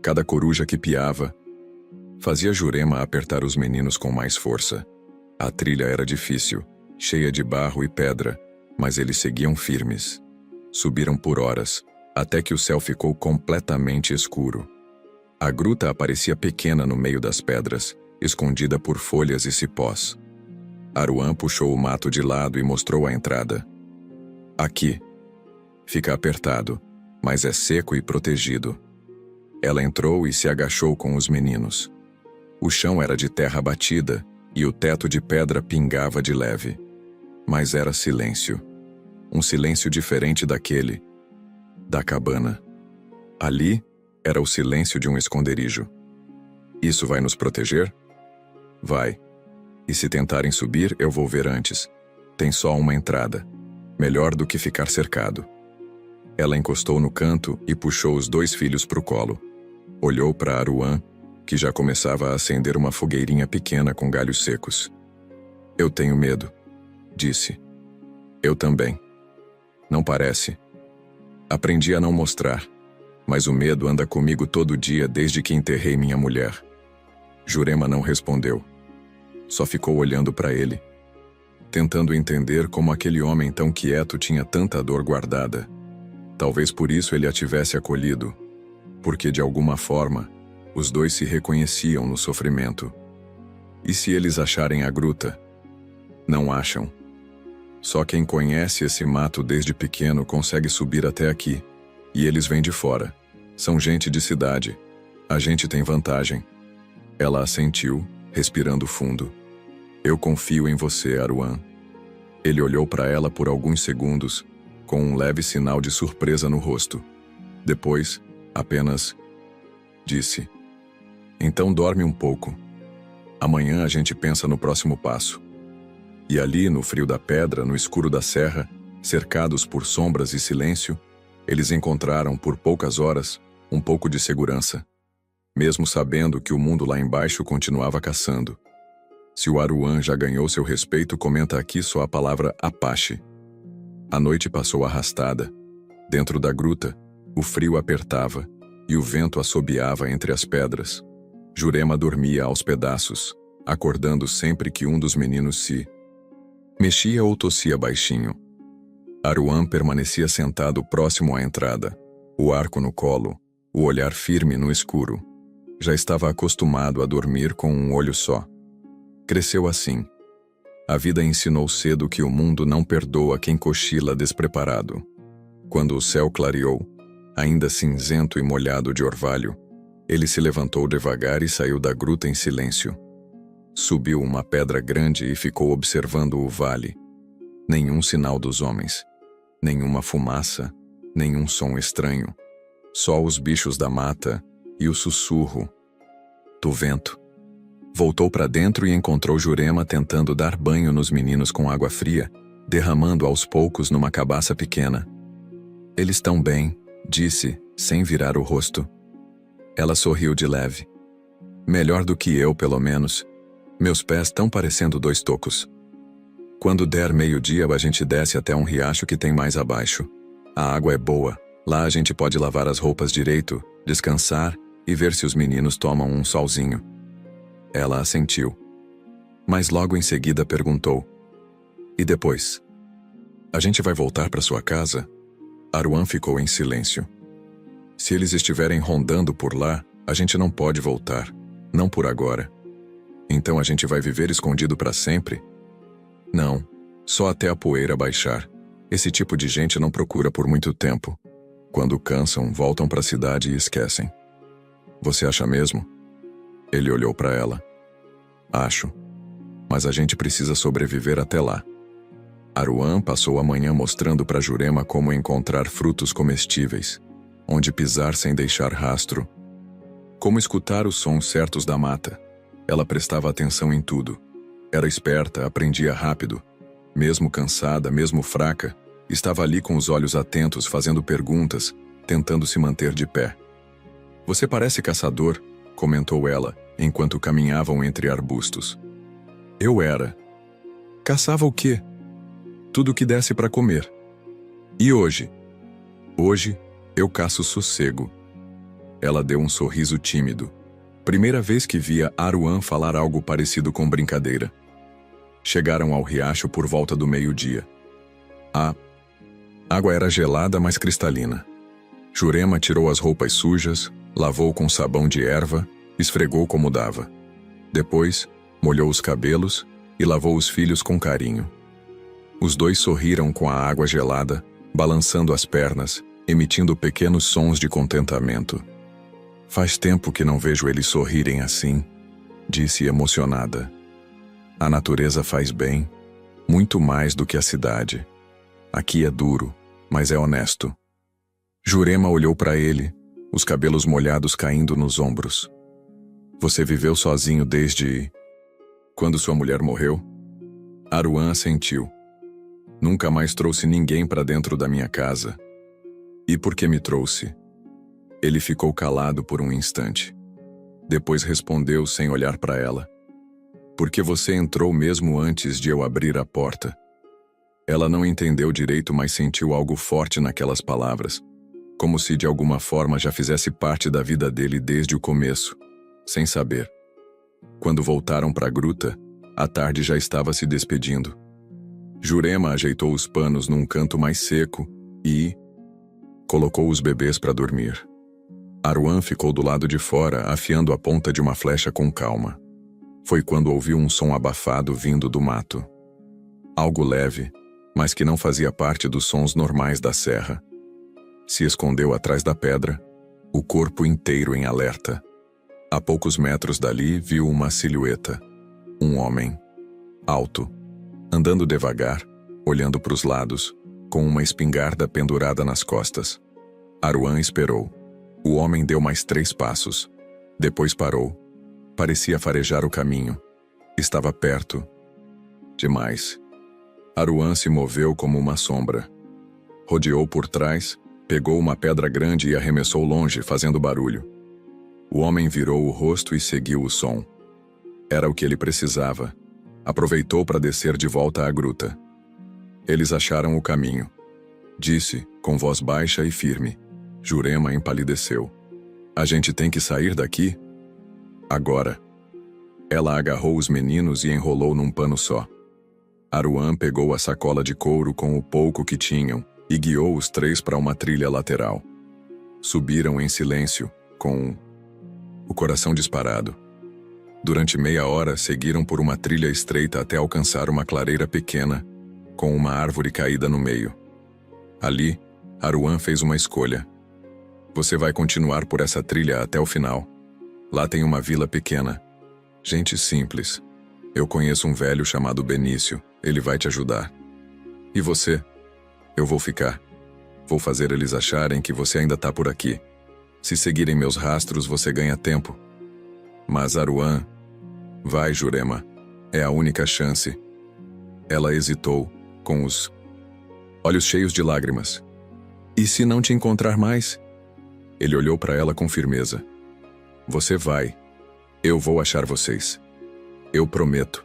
Cada coruja que piava fazia Jurema apertar os meninos com mais força. A trilha era difícil, cheia de barro e pedra, mas eles seguiam firmes. Subiram por horas, até que o céu ficou completamente escuro. A gruta aparecia pequena no meio das pedras, escondida por folhas e cipós. Aruan puxou o mato de lado e mostrou a entrada. Aqui. Fica apertado, mas é seco e protegido. Ela entrou e se agachou com os meninos. O chão era de terra batida e o teto de pedra pingava de leve. Mas era silêncio. Um silêncio diferente daquele da cabana. Ali era o silêncio de um esconderijo. Isso vai nos proteger? Vai. E se tentarem subir, eu vou ver antes. Tem só uma entrada. Melhor do que ficar cercado. Ela encostou no canto e puxou os 2 filhos para o colo. Olhou para Aruan, que já começava a acender uma fogueirinha pequena com galhos secos. Eu tenho medo, disse. Eu também. Não parece. Aprendi a não mostrar, mas o medo anda comigo todo dia desde que enterrei minha mulher. Jurema não respondeu. Só ficou olhando para ele, tentando entender como aquele homem tão quieto tinha tanta dor guardada. Talvez por isso ele a tivesse acolhido, porque de alguma forma, os 2 se reconheciam no sofrimento. E se eles acharem a gruta? Não acham. Só quem conhece esse mato desde pequeno consegue subir até aqui, e eles vêm de fora. São gente de cidade. A gente tem vantagem. Ela assentiu, respirando fundo. Eu confio em você, Aruan. Ele olhou para ela por alguns segundos, com um leve sinal de surpresa no rosto. Depois, apenas disse: Então dorme um pouco. Amanhã a gente pensa no próximo passo. E ali, no frio da pedra, no escuro da serra, cercados por sombras e silêncio, eles encontraram, por poucas horas, um pouco de segurança. Mesmo sabendo que o mundo lá embaixo continuava caçando. Se o Aruan já ganhou seu respeito, comenta aqui só a palavra Apache. A noite passou arrastada. Dentro da gruta, o frio apertava e o vento assobiava entre as pedras. Jurema dormia aos pedaços, acordando sempre que um dos meninos se mexia ou tossia baixinho. Aruan permanecia sentado próximo à entrada, o arco no colo, o olhar firme no escuro. Já estava acostumado a dormir com um olho só. Cresceu assim. A vida ensinou cedo que o mundo não perdoa quem cochila despreparado. Quando o céu clareou, ainda cinzento e molhado de orvalho, ele se levantou devagar e saiu da gruta em silêncio. Subiu uma pedra grande e ficou observando o vale. Nenhum sinal dos homens. Nenhuma fumaça, nenhum som estranho. Só os bichos da mata e o sussurro do vento. Voltou para dentro e encontrou Jurema tentando dar banho nos meninos com água fria, derramando aos poucos numa cabaça pequena. Eles estão bem, disse, sem virar o rosto. Ela sorriu de leve. Melhor do que eu, pelo menos. Meus pés estão parecendo 2 tocos. Quando der meio-dia, a gente desce até um riacho que tem mais abaixo. A água é boa. Lá a gente pode lavar as roupas direito, descansar e ver se os meninos tomam um solzinho. Ela assentiu. Mas logo em seguida perguntou: E depois? A gente vai voltar para sua casa? Aruan ficou em silêncio. Se eles estiverem rondando por lá, a gente não pode voltar. Não por agora. Então a gente vai viver escondido para sempre? Não, só até a poeira baixar. Esse tipo de gente não procura por muito tempo. Quando cansam, voltam para a cidade e esquecem. Você acha mesmo? Ele olhou para ela. Acho. Mas a gente precisa sobreviver até lá. Aruan passou a manhã mostrando para Jurema como encontrar frutos comestíveis, onde pisar sem deixar rastro, como escutar os sons certos da mata. Ela prestava atenção em tudo. Era esperta, aprendia rápido. Mesmo cansada, mesmo fraca, estava ali com os olhos atentos, fazendo perguntas, tentando se manter de pé. Você parece caçador, comentou ela, enquanto caminhavam entre arbustos. Eu era. Caçava o quê? Tudo que desse para comer. E hoje? Hoje, Eu caço sossego. Ela deu um sorriso tímido. Primeira vez que via Aruan falar algo parecido com brincadeira. Chegaram ao riacho por volta do meio-dia. A água era gelada, mas cristalina. Jurema tirou as roupas sujas, lavou com sabão de erva, esfregou como dava. Depois, molhou os cabelos e lavou os filhos com carinho. Os dois sorriram com a água gelada, balançando as pernas, emitindo pequenos sons de contentamento. Faz tempo que não vejo eles sorrirem assim, disse emocionada. A natureza faz bem, muito mais do que a cidade. Aqui é duro, mas é honesto. Jurema olhou para ele, os cabelos molhados caindo nos ombros. Você viveu sozinho desde... quando sua mulher morreu? Aruan assentiu. Nunca mais trouxe ninguém para dentro da minha casa. E por que me trouxe? Ele ficou calado por um instante. Depois respondeu sem olhar para ela. Porque você entrou mesmo antes de eu abrir a porta. Ela não entendeu direito, mas sentiu algo forte naquelas palavras, como se de alguma forma já fizesse parte da vida dele desde o começo, sem saber. Quando voltaram para a gruta, a tarde já estava se despedindo. Jurema ajeitou os panos num canto mais seco e colocou os bebês para dormir. Aruan ficou do lado de fora, afiando a ponta de uma flecha com calma. Foi quando ouviu um som abafado vindo do mato. Algo leve, mas que não fazia parte dos sons normais da serra. Se escondeu atrás da pedra, o corpo inteiro em alerta. A poucos metros dali viu uma silhueta. Um homem. Alto. Andando devagar, olhando para os lados, com uma espingarda pendurada nas costas. Aruan esperou. O homem deu mais 3 passos. Depois parou. Parecia farejar o caminho. Estava perto. Demais. Aruan se moveu como uma sombra. Rodeou por trás, pegou uma pedra grande e arremessou longe, fazendo barulho. O homem virou o rosto e seguiu o som. Era o que ele precisava. Aproveitou para descer de volta à gruta. Eles acharam o caminho. Disse, com voz baixa e firme. Jurema empalideceu. A gente tem que sair daqui? Agora. Ela agarrou os meninos e enrolou num pano só. Aruan pegou a sacola de couro com o pouco que tinham e guiou os 3 para uma trilha lateral. Subiram em silêncio, com o coração disparado. Durante meia hora, seguiram por uma trilha estreita até alcançar uma clareira pequena, com uma árvore caída no meio. Ali, Aruan fez uma escolha. Você vai continuar por essa trilha até o final. Lá tem uma vila pequena. Gente simples. Eu conheço um velho chamado Benício. Ele vai te ajudar. E você? Eu vou ficar. Vou fazer eles acharem que você ainda tá por aqui. Se seguirem meus rastros, você ganha tempo. Mas Aruan... Vai, Jurema. É a única chance. Ela hesitou, com os olhos cheios de lágrimas. E se não te encontrar mais? Ele olhou para ela com firmeza. Você vai. Eu vou achar vocês. Eu prometo.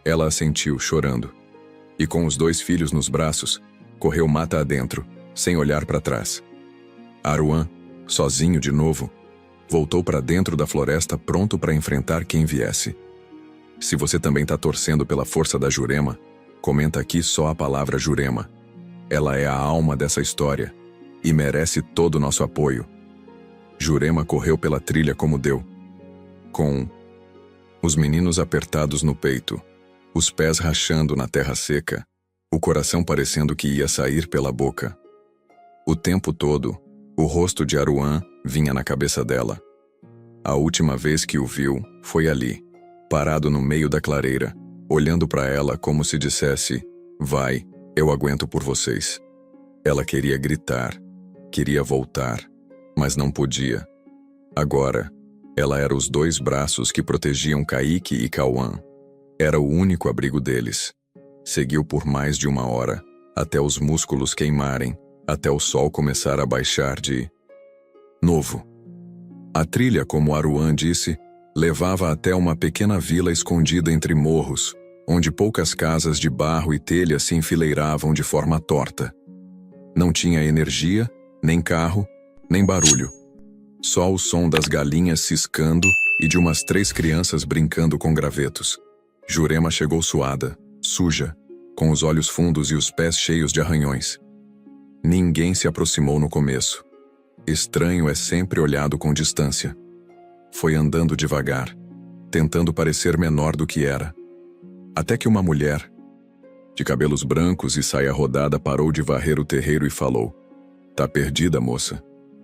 Ela assentiu, chorando. E com os 2 filhos nos braços, correu mata adentro, sem olhar para trás. Aruan, sozinho de novo, voltou para dentro da floresta pronto para enfrentar quem viesse. Se você também tá torcendo pela força da Jurema, comenta aqui só a palavra Jurema. Ela é a alma dessa história e merece todo o nosso apoio. Jurema correu pela trilha como deu, com os meninos apertados no peito, os pés rachando na terra seca, o coração parecendo que ia sair pela boca. O tempo todo, o rosto de Aruan vinha na cabeça dela. A última vez que o viu foi ali, parado no meio da clareira, olhando para ela como se dissesse: vai, eu aguento por vocês. Ela queria gritar, queria voltar, mas não podia. Agora, ela era os 2 braços que protegiam Kaique e Cauã. Era o único abrigo deles. Seguiu por mais de 1 hora, até os músculos queimarem, até o sol começar a baixar de novo. A trilha, como Aruan disse, levava até uma pequena vila escondida entre morros, onde poucas casas de barro e telha se enfileiravam de forma torta. Não tinha energia Nem carro, nem barulho. Só o som das galinhas ciscando e de umas 3 crianças brincando com gravetos. Jurema chegou suada, suja, com os olhos fundos e os pés cheios de arranhões. Ninguém se aproximou no começo. Estranho é sempre olhado com distância. Foi andando devagar, tentando parecer menor do que era. Até que uma mulher, de cabelos brancos e saia rodada, parou de varrer o terreiro e falou: "Tá perdida, moça?"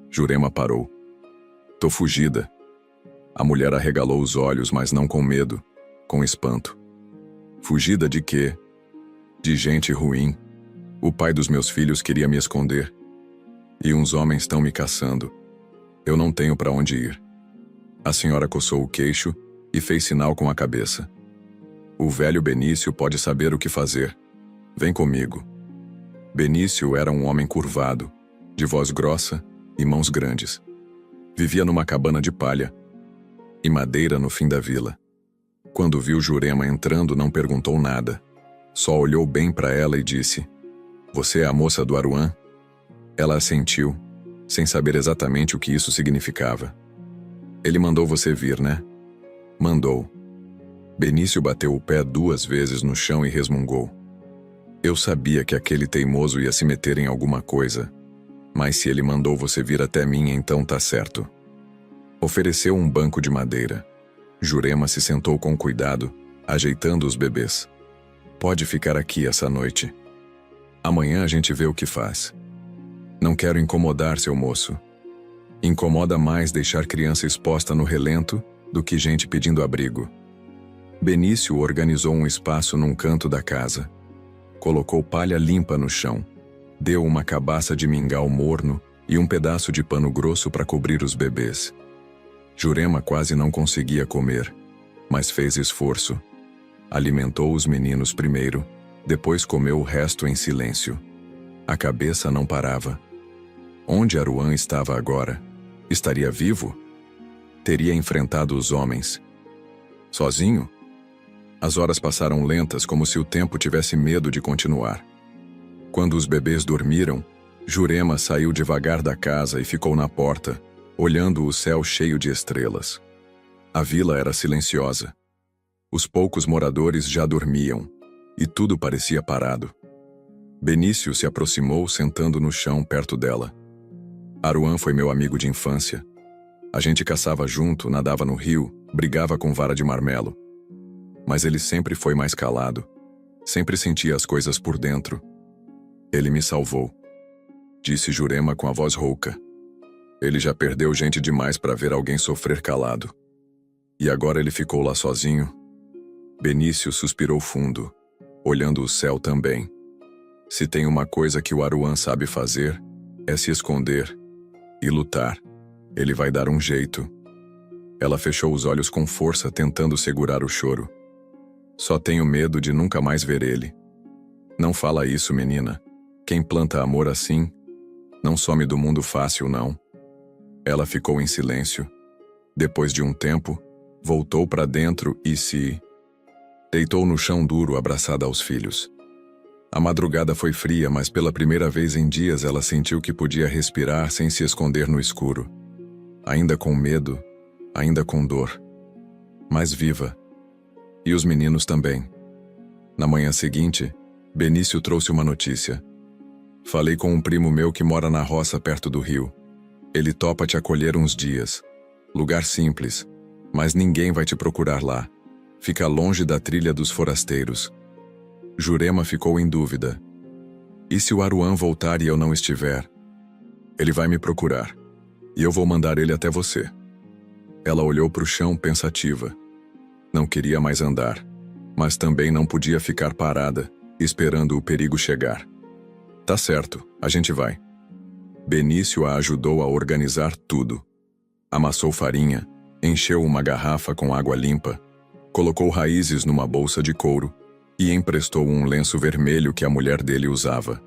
Jurema parou. "Tô fugida." A mulher arregalou os olhos, mas não com medo, com espanto. "Fugida de quê?" "De gente ruim. O pai dos meus filhos queria me esconder. E uns homens estão me caçando. Eu não tenho para onde ir." A senhora coçou o queixo e fez sinal com a cabeça. "O velho Benício pode saber o que fazer. Vem comigo." Benício era um homem curvado, de voz grossa e mãos grandes. Vivia numa cabana de palha e madeira no fim da vila. Quando viu Jurema entrando, não perguntou nada. Só olhou bem para ela e disse: "Você é a moça do Aruan?" Ela assentiu, sem saber exatamente o que isso significava. "Ele mandou você vir, né?" "Mandou." Benício bateu o pé 2 vezes no chão e resmungou. "Eu sabia que aquele teimoso ia se meter em alguma coisa. Mas se ele mandou você vir até mim, então tá certo." Ofereceu um banco de madeira. Jurema se sentou com cuidado, ajeitando os bebês. "Pode ficar aqui essa noite. Amanhã a gente vê o que faz." "Não quero incomodar, seu moço." "Incomoda mais deixar criança exposta no relento do que gente pedindo abrigo." Benício organizou um espaço num canto da casa. Colocou palha limpa no chão. Deu uma cabaça de mingau morno e um pedaço de pano grosso para cobrir os bebês. Jurema quase não conseguia comer, mas fez esforço. Alimentou os meninos primeiro, depois comeu o resto em silêncio. A cabeça não parava. Onde Aruan estava agora? Estaria vivo? Teria enfrentado os homens sozinho? As horas passaram lentas, como se o tempo tivesse medo de continuar. Quando os bebês dormiram, Jurema saiu devagar da casa e ficou na porta, olhando o céu cheio de estrelas. A vila era silenciosa. Os poucos moradores já dormiam, e tudo parecia parado. Benício se aproximou, sentando no chão perto dela. "Aruan foi meu amigo de infância. A gente caçava junto, nadava no rio, brigava com vara de marmelo. Mas ele sempre foi mais calado. Sempre sentia as coisas por dentro. Ele me salvou", disse Jurema com a voz rouca. "Ele já perdeu gente demais para ver alguém sofrer calado. E agora ele ficou lá sozinho." Benício suspirou fundo, olhando o céu também. "Se tem uma coisa que o Aruan sabe fazer, é se esconder e lutar. Ele vai dar um jeito." Ela fechou os olhos com força, tentando segurar o choro. "Só tenho medo de nunca mais ver ele." "Não fala isso, menina. Quem planta amor assim, não some do mundo fácil, não." Ela ficou em silêncio. Depois de um tempo, voltou para dentro e se deitou no chão duro, abraçada aos filhos. A madrugada foi fria, mas pela primeira vez em dias ela sentiu que podia respirar sem se esconder no escuro. Ainda com medo, ainda com dor, mas viva. E os meninos também. Na manhã seguinte, Benício trouxe uma notícia. "Falei com um primo meu que mora na roça perto do rio. Ele topa te acolher uns dias. Lugar simples, mas ninguém vai te procurar lá. Fica longe da trilha dos forasteiros." Jurema ficou em dúvida. "E se o Aruan voltar e eu não estiver?" "Ele vai me procurar. E eu vou mandar ele até você." Ela olhou para o chão pensativa. Não queria mais andar, mas também não podia ficar parada, esperando o perigo chegar. "Tá certo, a gente vai." Benício a ajudou a organizar tudo. Amassou farinha, encheu uma garrafa com água limpa, colocou raízes numa bolsa de couro e emprestou um lenço vermelho que a mulher dele usava.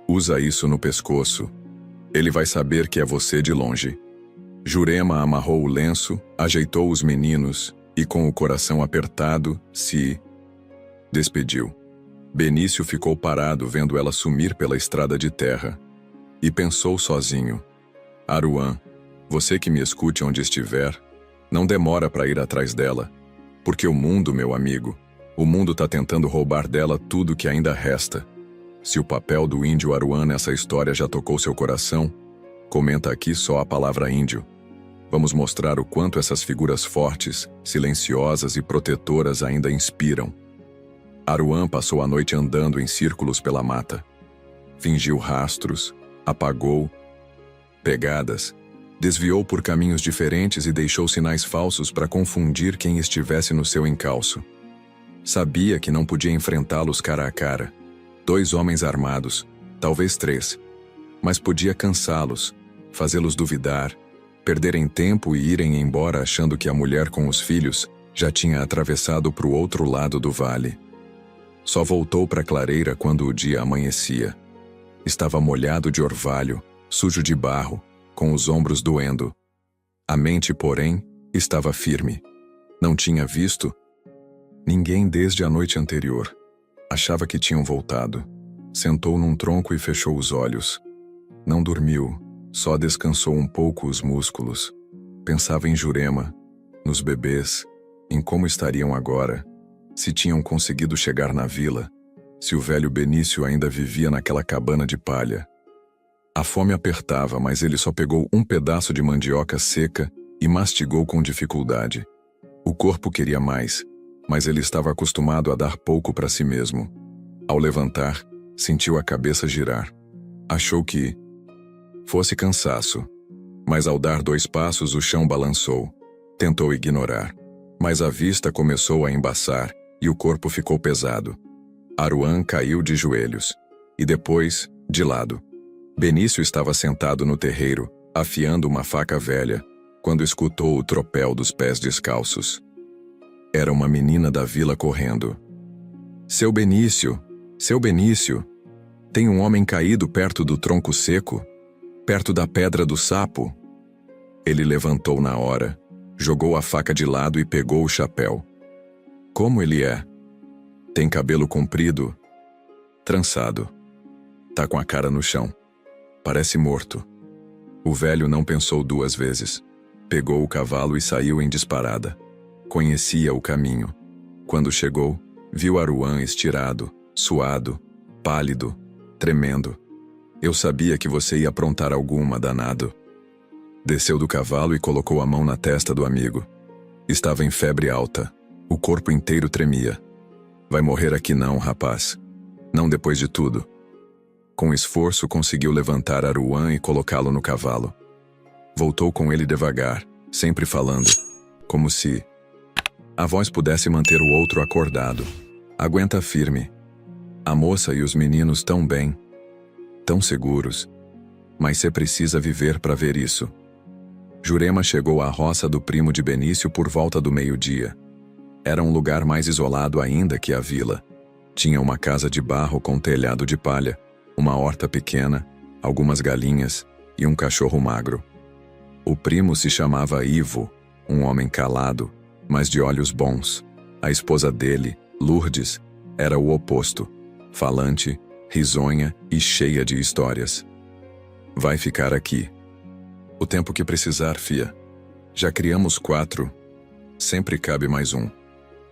"Usa isso no pescoço. Ele vai saber que é você de longe." Jurema amarrou o lenço, ajeitou os meninos e, com o coração apertado, se despediu. Benício ficou parado vendo ela sumir pela estrada de terra. E pensou sozinho: Aruan, você que me escute onde estiver, não demora para ir atrás dela, porque o mundo, meu amigo, o mundo tá tentando roubar dela tudo que ainda resta. Se o papel do índio Aruan nessa história já tocou seu coração, comenta aqui só a palavra índio. Vamos mostrar o quanto essas figuras fortes, silenciosas e protetoras ainda inspiram. Aruan passou a noite andando em círculos pela mata. Fingiu rastros, apagou pegadas, desviou por caminhos diferentes e deixou sinais falsos para confundir quem estivesse no seu encalço. Sabia que não podia enfrentá-los cara a cara. 2 homens armados, talvez 3, mas podia cansá-los, fazê-los duvidar, perderem tempo e irem embora achando que a mulher com os filhos já tinha atravessado para o outro lado do vale. Só voltou para a clareira quando o dia amanhecia. Estava molhado de orvalho, sujo de barro, com os ombros doendo. A mente, porém, estava firme. Não tinha visto ninguém desde a noite anterior. Achava que tinham voltado. Sentou num tronco e fechou os olhos. Não dormiu, só descansou um pouco os músculos. Pensava em Jurema, nos bebês, em como estariam agora, se tinham conseguido chegar na vila, se o velho Benício ainda vivia naquela cabana de palha. A fome apertava, mas ele só pegou um pedaço de mandioca seca e mastigou com dificuldade. O corpo queria mais, mas ele estava acostumado a dar pouco para si mesmo. Ao levantar, sentiu a cabeça girar. Achou que fosse cansaço, mas ao dar 2 passos o chão balançou. Tentou ignorar, mas a vista começou a embaçar e o corpo ficou pesado. Aruan caiu de joelhos, e depois, de lado. Benício estava sentado no terreiro, afiando uma faca velha, quando escutou o tropel dos pés descalços. Era uma menina da vila correndo. Seu Benício, tem um homem caído perto do tronco seco, perto da pedra do sapo. Ele levantou na hora, jogou a faca de lado e pegou o chapéu. Como ele é? Tem cabelo comprido, trançado. Tá com a cara no chão. Parece morto. O velho não pensou 2 vezes. Pegou o cavalo e saiu em disparada. Conhecia o caminho. Quando chegou, viu Aruan estirado, suado, pálido, tremendo. Eu sabia que você ia aprontar alguma, danado. Desceu do cavalo e colocou a mão na testa do amigo. Estava em febre alta. O corpo inteiro tremia. Vai morrer aqui não, rapaz. Não depois de tudo. Com esforço conseguiu levantar Aruan e colocá-lo no cavalo. Voltou com ele devagar, sempre falando, como se a voz pudesse manter o outro acordado. Aguenta firme. A moça e os meninos tão bem, tão seguros. Mas cê precisa viver para ver isso. Jurema chegou à roça do primo de Benício por volta do meio-dia. Era um lugar mais isolado ainda que a vila. Tinha uma casa de barro com telhado de palha, uma horta pequena, algumas galinhas e um cachorro magro. O primo se chamava Ivo, um homem calado, mas de olhos bons. A esposa dele, Lourdes, era o oposto, falante, risonha e cheia de histórias. Vai ficar aqui. O tempo que precisar, fia. Já criamos 4. Sempre cabe mais um,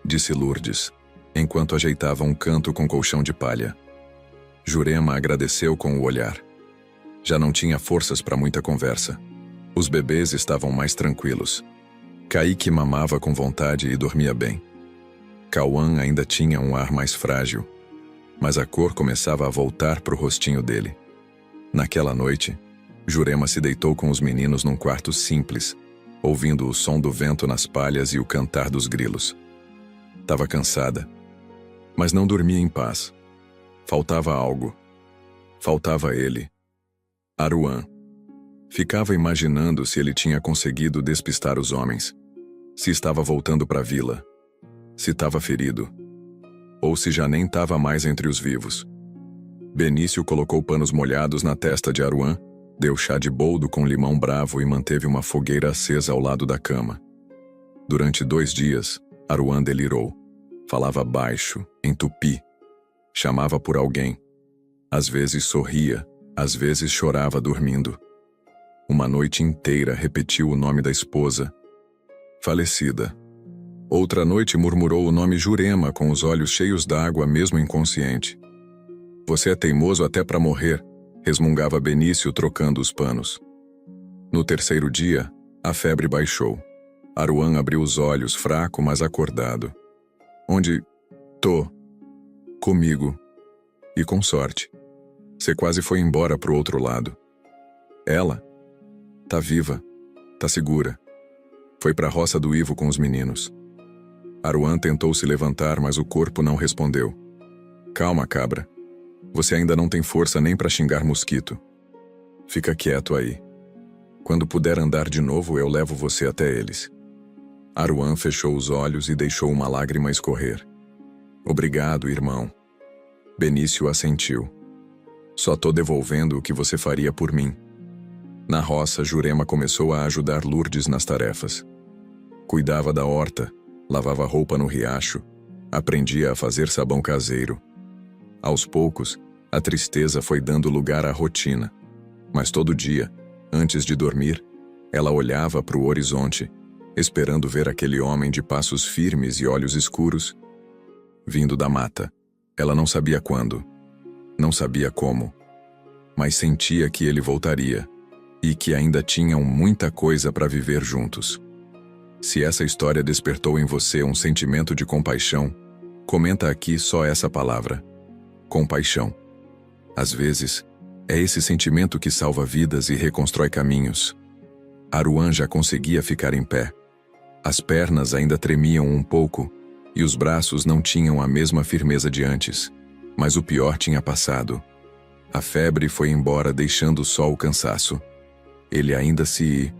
disse Lourdes, enquanto ajeitava um canto com colchão de palha. Jurema agradeceu com o olhar. Já não tinha forças para muita conversa. Os bebês estavam mais tranquilos. Kaique mamava com vontade e dormia bem. Cauã ainda tinha um ar mais frágil, mas a cor começava a voltar para o rostinho dele. Naquela noite, Jurema se deitou com os meninos num quarto simples, ouvindo o som do vento nas palhas e o cantar dos grilos. Estava cansada, mas não dormia em paz. Faltava algo. Faltava ele. Aruan. Ficava imaginando se ele tinha conseguido despistar os homens, se estava voltando para a vila, se estava ferido, ou se já nem estava mais entre os vivos. Benício colocou panos molhados na testa de Aruan, deu chá de boldo com limão bravo e manteve uma fogueira acesa ao lado da cama. Durante 2 dias, Aruan delirou. Falava baixo, em tupi. Chamava por alguém. Às vezes sorria, Às vezes chorava dormindo. Uma noite inteira repetiu o nome da esposa, falecida. Outra noite murmurou o nome Jurema com os olhos cheios d'água, mesmo inconsciente. Você é teimoso até para morrer, resmungava Benício trocando os panos. No terceiro dia, a febre baixou. Aruan abriu os olhos, fraco, mas acordado. Onde? Tô. Comigo. E com sorte. Você quase foi embora pro outro lado. Ela? Tá viva. Tá segura. Foi pra roça do Ivo com os meninos. Aruan tentou se levantar, mas o corpo não respondeu. Calma, cabra. Você ainda não tem força nem pra xingar mosquito. Fica quieto aí. Quando puder andar de novo, eu levo você até eles. Aruan fechou os olhos e deixou uma lágrima escorrer. Obrigado, irmão. Benício assentiu. Só tô devolvendo o que você faria por mim. Na roça, Jurema começou a ajudar Lourdes nas tarefas. Cuidava da horta, lavava roupa no riacho, aprendia a fazer sabão caseiro. Aos poucos, a tristeza foi dando lugar à rotina. Mas todo dia, antes de dormir, ela olhava para o horizonte, esperando ver aquele homem de passos firmes e olhos escuros, vindo da mata. Ela não sabia quando, não sabia como, mas sentia que ele voltaria e que ainda tinham muita coisa para viver juntos. Se essa história despertou em você um sentimento de compaixão, comenta aqui só essa palavra: compaixão. Às vezes, é esse sentimento que salva vidas e reconstrói caminhos. Aruan já conseguia ficar em pé. As pernas ainda tremiam um pouco e os braços não tinham a mesma firmeza de antes, mas o pior tinha passado. A febre foi embora, deixando só o cansaço. Ele ainda se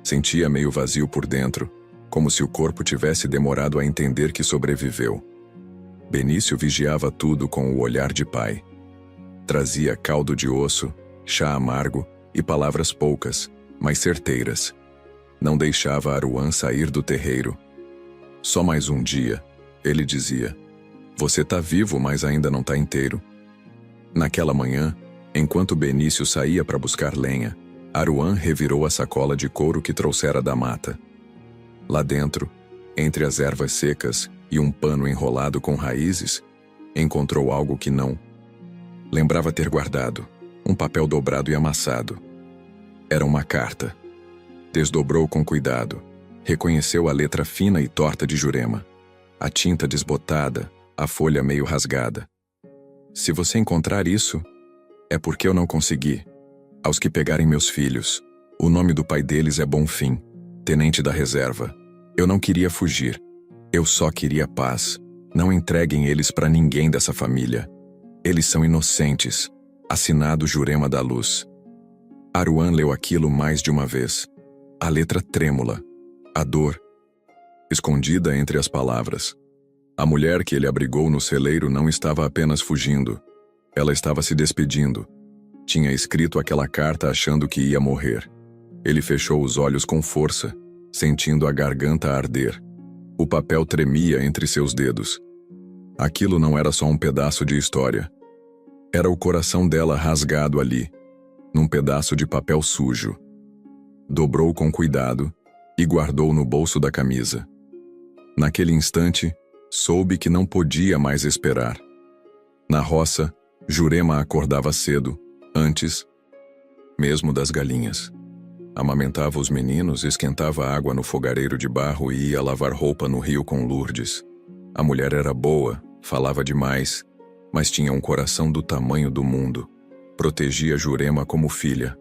sentia meio vazio por dentro, como se o corpo tivesse demorado a entender que sobreviveu. Benício vigiava tudo com o olhar de pai. Trazia caldo de osso, chá amargo e palavras poucas, mas certeiras. Não deixava Aruan sair do terreiro. Só mais um dia, ele dizia. Você tá vivo, mas ainda não tá inteiro. Naquela manhã, enquanto Benício saía para buscar lenha, Aruan revirou a sacola de couro que trouxera da mata. Lá dentro, entre as ervas secas e um pano enrolado com raízes, encontrou algo que não lembrava ter guardado, um papel dobrado e amassado. Era uma carta. Desdobrou com cuidado. Reconheceu a letra fina e torta de Jurema. A tinta desbotada, a folha meio rasgada. Se você encontrar isso, é porque eu não consegui. Aos que pegarem meus filhos, o nome do pai deles é Bonfim, tenente da reserva. Eu não queria fugir. Eu só queria paz. Não entreguem eles para ninguém dessa família. Eles são inocentes. Assinado Jurema da Luz. Aruan leu aquilo mais de uma vez. A letra trêmula. A dor, escondida entre as palavras. A mulher que ele abrigou no celeiro não estava apenas fugindo. Ela estava se despedindo. Tinha escrito aquela carta achando que ia morrer. Ele fechou os olhos com força, sentindo a garganta arder. O papel tremia entre seus dedos. Aquilo não era só um pedaço de história. Era o coração dela rasgado ali, num pedaço de papel sujo. Dobrou com cuidado e guardou no bolso da camisa. Naquele instante, soube que não podia mais esperar. Na roça, Jurema acordava cedo, antes mesmo das galinhas. Amamentava os meninos, esquentava água no fogareiro de barro e ia lavar roupa no rio com Lourdes. A mulher era boa, falava demais, mas tinha um coração do tamanho do mundo. Protegia Jurema como filha.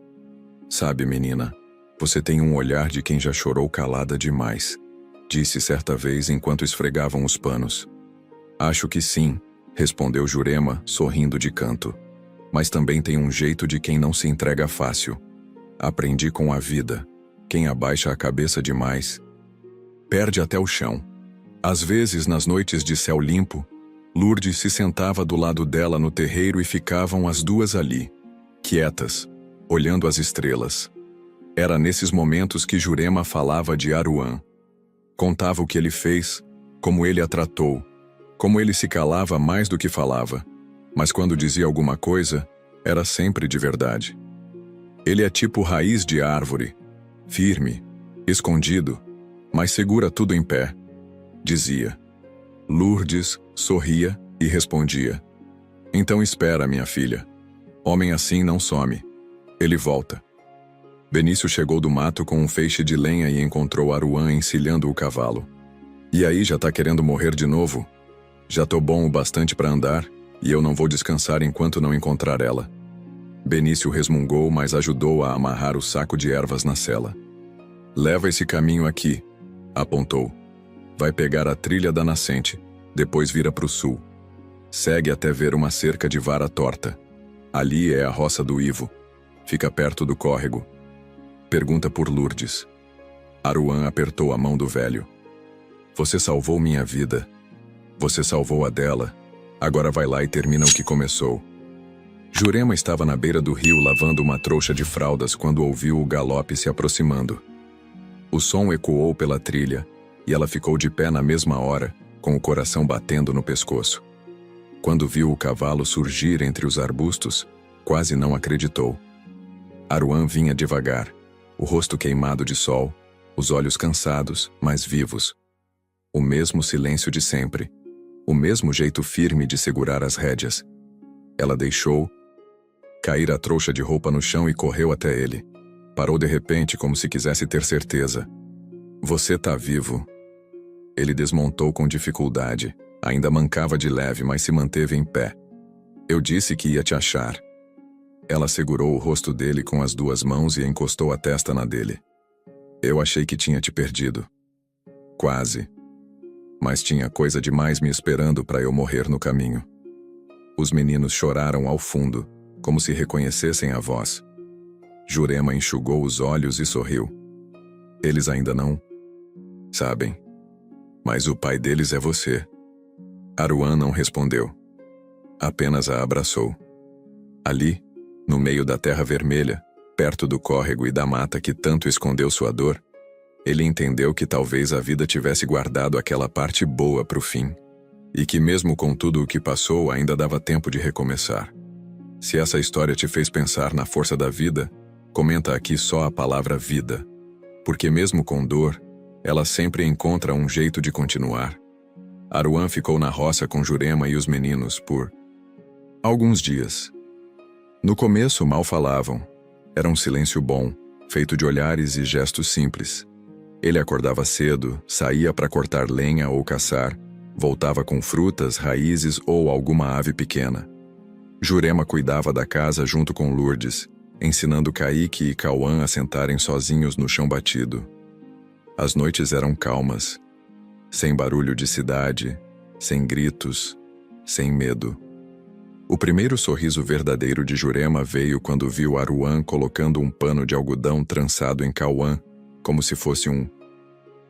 Sabe, menina, você tem um olhar de quem já chorou calada demais, disse certa vez enquanto esfregavam os panos. Acho que sim, respondeu Jurema, sorrindo de canto. Mas também tem um jeito de quem não se entrega fácil. Aprendi com a vida. Quem abaixa a cabeça demais perde até o chão. Às vezes, nas noites de céu limpo, Lourdes se sentava do lado dela no terreiro e ficavam as duas ali, quietas, olhando as estrelas. Era nesses momentos que Jurema falava de Aruan. Contava o que ele fez, como ele a tratou, como ele se calava mais do que falava. Mas quando dizia alguma coisa, Era sempre de verdade. Ele é tipo raiz de árvore, firme, escondido, mas segura tudo em pé, dizia. Lourdes sorria e respondia. Então espera, minha filha. Homem assim não some. Ele volta. Benício chegou do mato com um feixe de lenha e encontrou Aruan encilhando o cavalo. E aí, já tá querendo morrer de novo? Já tô bom o bastante para andar, e eu não vou descansar enquanto não encontrar ela. Benício resmungou, mas ajudou a amarrar o saco de ervas na sela. Leva esse caminho aqui, apontou. Vai pegar a trilha da nascente, depois vira para o sul. Segue até ver uma cerca de vara torta. Ali é a roça do Ivo. Fica perto do córrego. Pergunta por Lourdes. Aruan apertou a mão do velho. Você salvou minha vida. Você salvou a dela. Agora vai lá e termina o que começou. Jurema estava na beira do rio lavando uma trouxa de fraldas quando ouviu o galope se aproximando. O som ecoou pela trilha e ela ficou de pé na mesma hora, com o coração batendo no pescoço. Quando viu o cavalo surgir entre os arbustos, quase não acreditou. Aruan vinha devagar, o rosto queimado de sol, os olhos cansados, mas vivos. O mesmo silêncio de sempre, o mesmo jeito firme de segurar as rédeas. Ela deixou cair a trouxa de roupa no chão e correu até ele. Parou de repente como se quisesse ter certeza. Você tá vivo. Ele desmontou com dificuldade. Ainda mancava de leve, mas se manteve em pé. Eu disse que ia te achar. Ela segurou o rosto dele com as duas mãos e encostou a testa na dele. Eu achei que tinha te perdido. Quase. Mas tinha coisa demais me esperando para eu morrer no caminho. Os meninos choraram ao fundo, como se reconhecessem a voz. Jurema enxugou os olhos e sorriu. Eles ainda não sabem. Mas o pai deles é você. Aruan não respondeu. Apenas a abraçou. Ali, no meio da terra vermelha, perto do córrego e da mata que tanto escondeu sua dor, ele entendeu que talvez a vida tivesse guardado aquela parte boa para o fim, e que mesmo com tudo o que passou ainda dava tempo de recomeçar. Se essa história te fez pensar na força da vida, comenta aqui só a palavra vida, porque mesmo com dor, ela sempre encontra um jeito de continuar. Aruan ficou na roça com Jurema e os meninos por alguns dias. No começo mal falavam. Era um silêncio bom, feito de olhares e gestos simples. Ele acordava cedo, saía para cortar lenha ou caçar, voltava com frutas, raízes ou alguma ave pequena. Jurema cuidava da casa junto com Lourdes, ensinando Kaique e Cauã a sentarem sozinhos no chão batido. As noites eram calmas, sem barulho de cidade, sem gritos, sem medo. O primeiro sorriso verdadeiro de Jurema veio quando viu Aruan colocando um pano de algodão trançado em Cauã, como se fosse um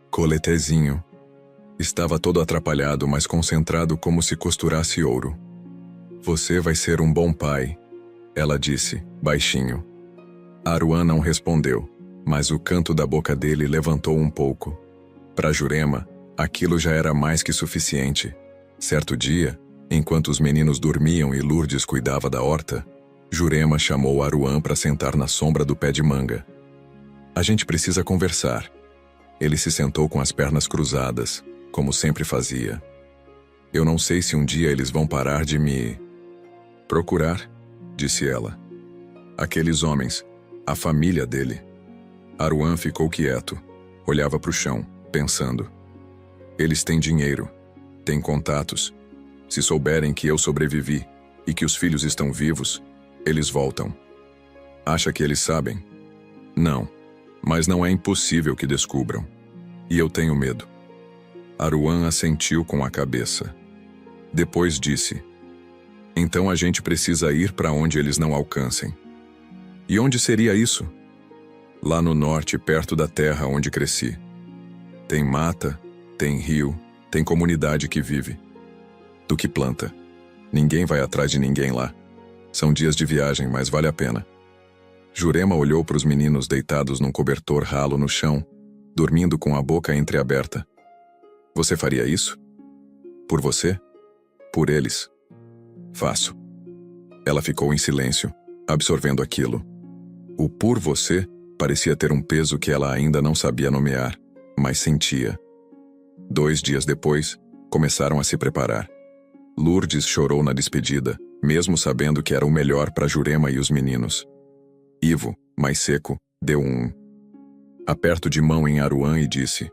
coletezinho. Estava todo atrapalhado, mas concentrado como se costurasse ouro. Você vai ser um bom pai, ela disse, baixinho. Aruan não respondeu, mas o canto da boca dele levantou um pouco. Para Jurema, aquilo já era mais que suficiente. Certo dia, enquanto os meninos dormiam e Lourdes cuidava da horta, Jurema chamou Aruan para sentar na sombra do pé de manga. A gente precisa conversar. Ele se sentou com as pernas cruzadas, como sempre fazia. Eu não sei se um dia eles vão parar de me procurar, disse ela. Aqueles homens, a família dele. Aruan ficou quieto, olhava para o chão, pensando. Eles têm dinheiro, têm contatos. Se souberem que eu sobrevivi e que os filhos estão vivos, eles voltam. Acha que eles sabem? Não, mas não é impossível que descubram. E eu tenho medo. Aruan assentiu com a cabeça. Depois disse: então a gente precisa ir para onde eles não alcancem. E onde seria isso? Lá no norte, perto da terra onde cresci. Tem mata, tem rio, tem comunidade que vive. Do que planta. Ninguém vai atrás de ninguém lá. São dias de viagem, mas vale a pena. Jurema olhou para os meninos deitados num cobertor ralo no chão, dormindo com a boca entreaberta. Você faria isso? Por você? Por eles? Faço. Ela ficou em silêncio, absorvendo aquilo. O por você parecia ter um peso que ela ainda não sabia nomear, mas sentia. 2 dias depois, começaram a se preparar. Lourdes chorou na despedida, mesmo sabendo que era o melhor para Jurema e os meninos. Ivo, mais seco, deu um aperto de mão em Aruan e disse: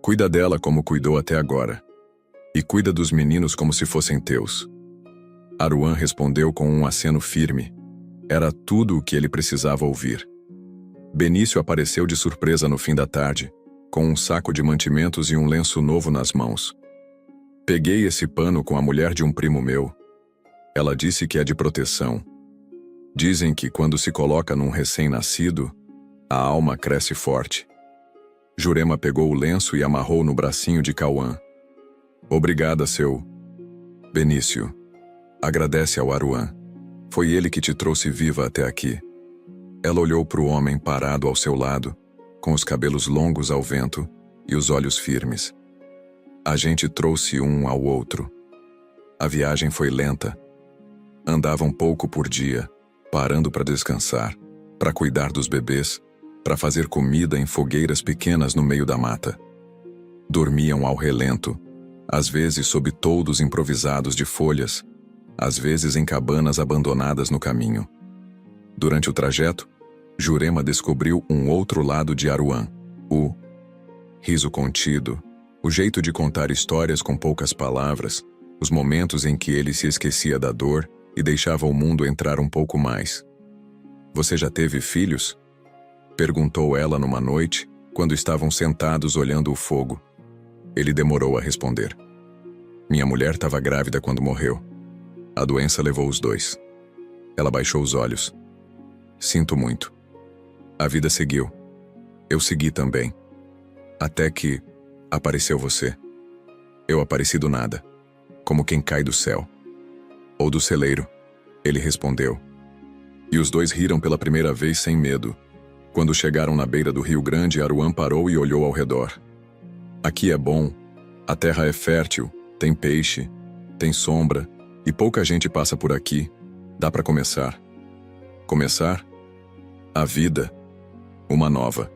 "Cuida dela como cuidou até agora. E cuida dos meninos como se fossem teus." Aruan respondeu com um aceno firme. Era tudo o que ele precisava ouvir. Benício apareceu de surpresa no fim da tarde, com um saco de mantimentos e um lenço novo nas mãos. "Peguei esse pano com a mulher de um primo meu. Ela disse que é de proteção. Dizem que quando se coloca num recém-nascido, a alma cresce forte." Jurema pegou o lenço e amarrou no bracinho de Cauã. "Obrigada, seu Benício. Agradece ao Aruan. Foi ele que te trouxe viva até aqui." Ela olhou para o homem parado ao seu lado, com os cabelos longos ao vento e os olhos firmes. "A gente trouxe um ao outro. A viagem foi lenta. Andavam pouco por dia, parando para descansar, para cuidar dos bebês, para fazer comida em fogueiras pequenas no meio da mata. Dormiam ao relento, às vezes sob toldos improvisados de folhas, às vezes em cabanas abandonadas no caminho. Durante o trajeto, Jurema descobriu um outro lado de Aruan, o riso contido, o jeito de contar histórias com poucas palavras, os momentos em que ele se esquecia da dor e deixava o mundo entrar um pouco mais. "Você já teve filhos?" perguntou ela numa noite, quando estavam sentados olhando o fogo. Ele demorou a responder. "Minha mulher estava grávida quando morreu. A doença levou os 2. Ela baixou os olhos. "Sinto muito." A vida seguiu. Eu segui também. Até que apareceu você. Eu apareci do nada, como quem cai do céu. "Ou do celeiro", ele respondeu. E os 2 riram pela primeira vez sem medo. Quando chegaram na beira do Rio Grande, Aruan parou e olhou ao redor. "Aqui é bom. A terra é fértil, tem peixe, tem sombra, e pouca gente passa por aqui. Dá para começar." "Começar? A vida. Uma nova."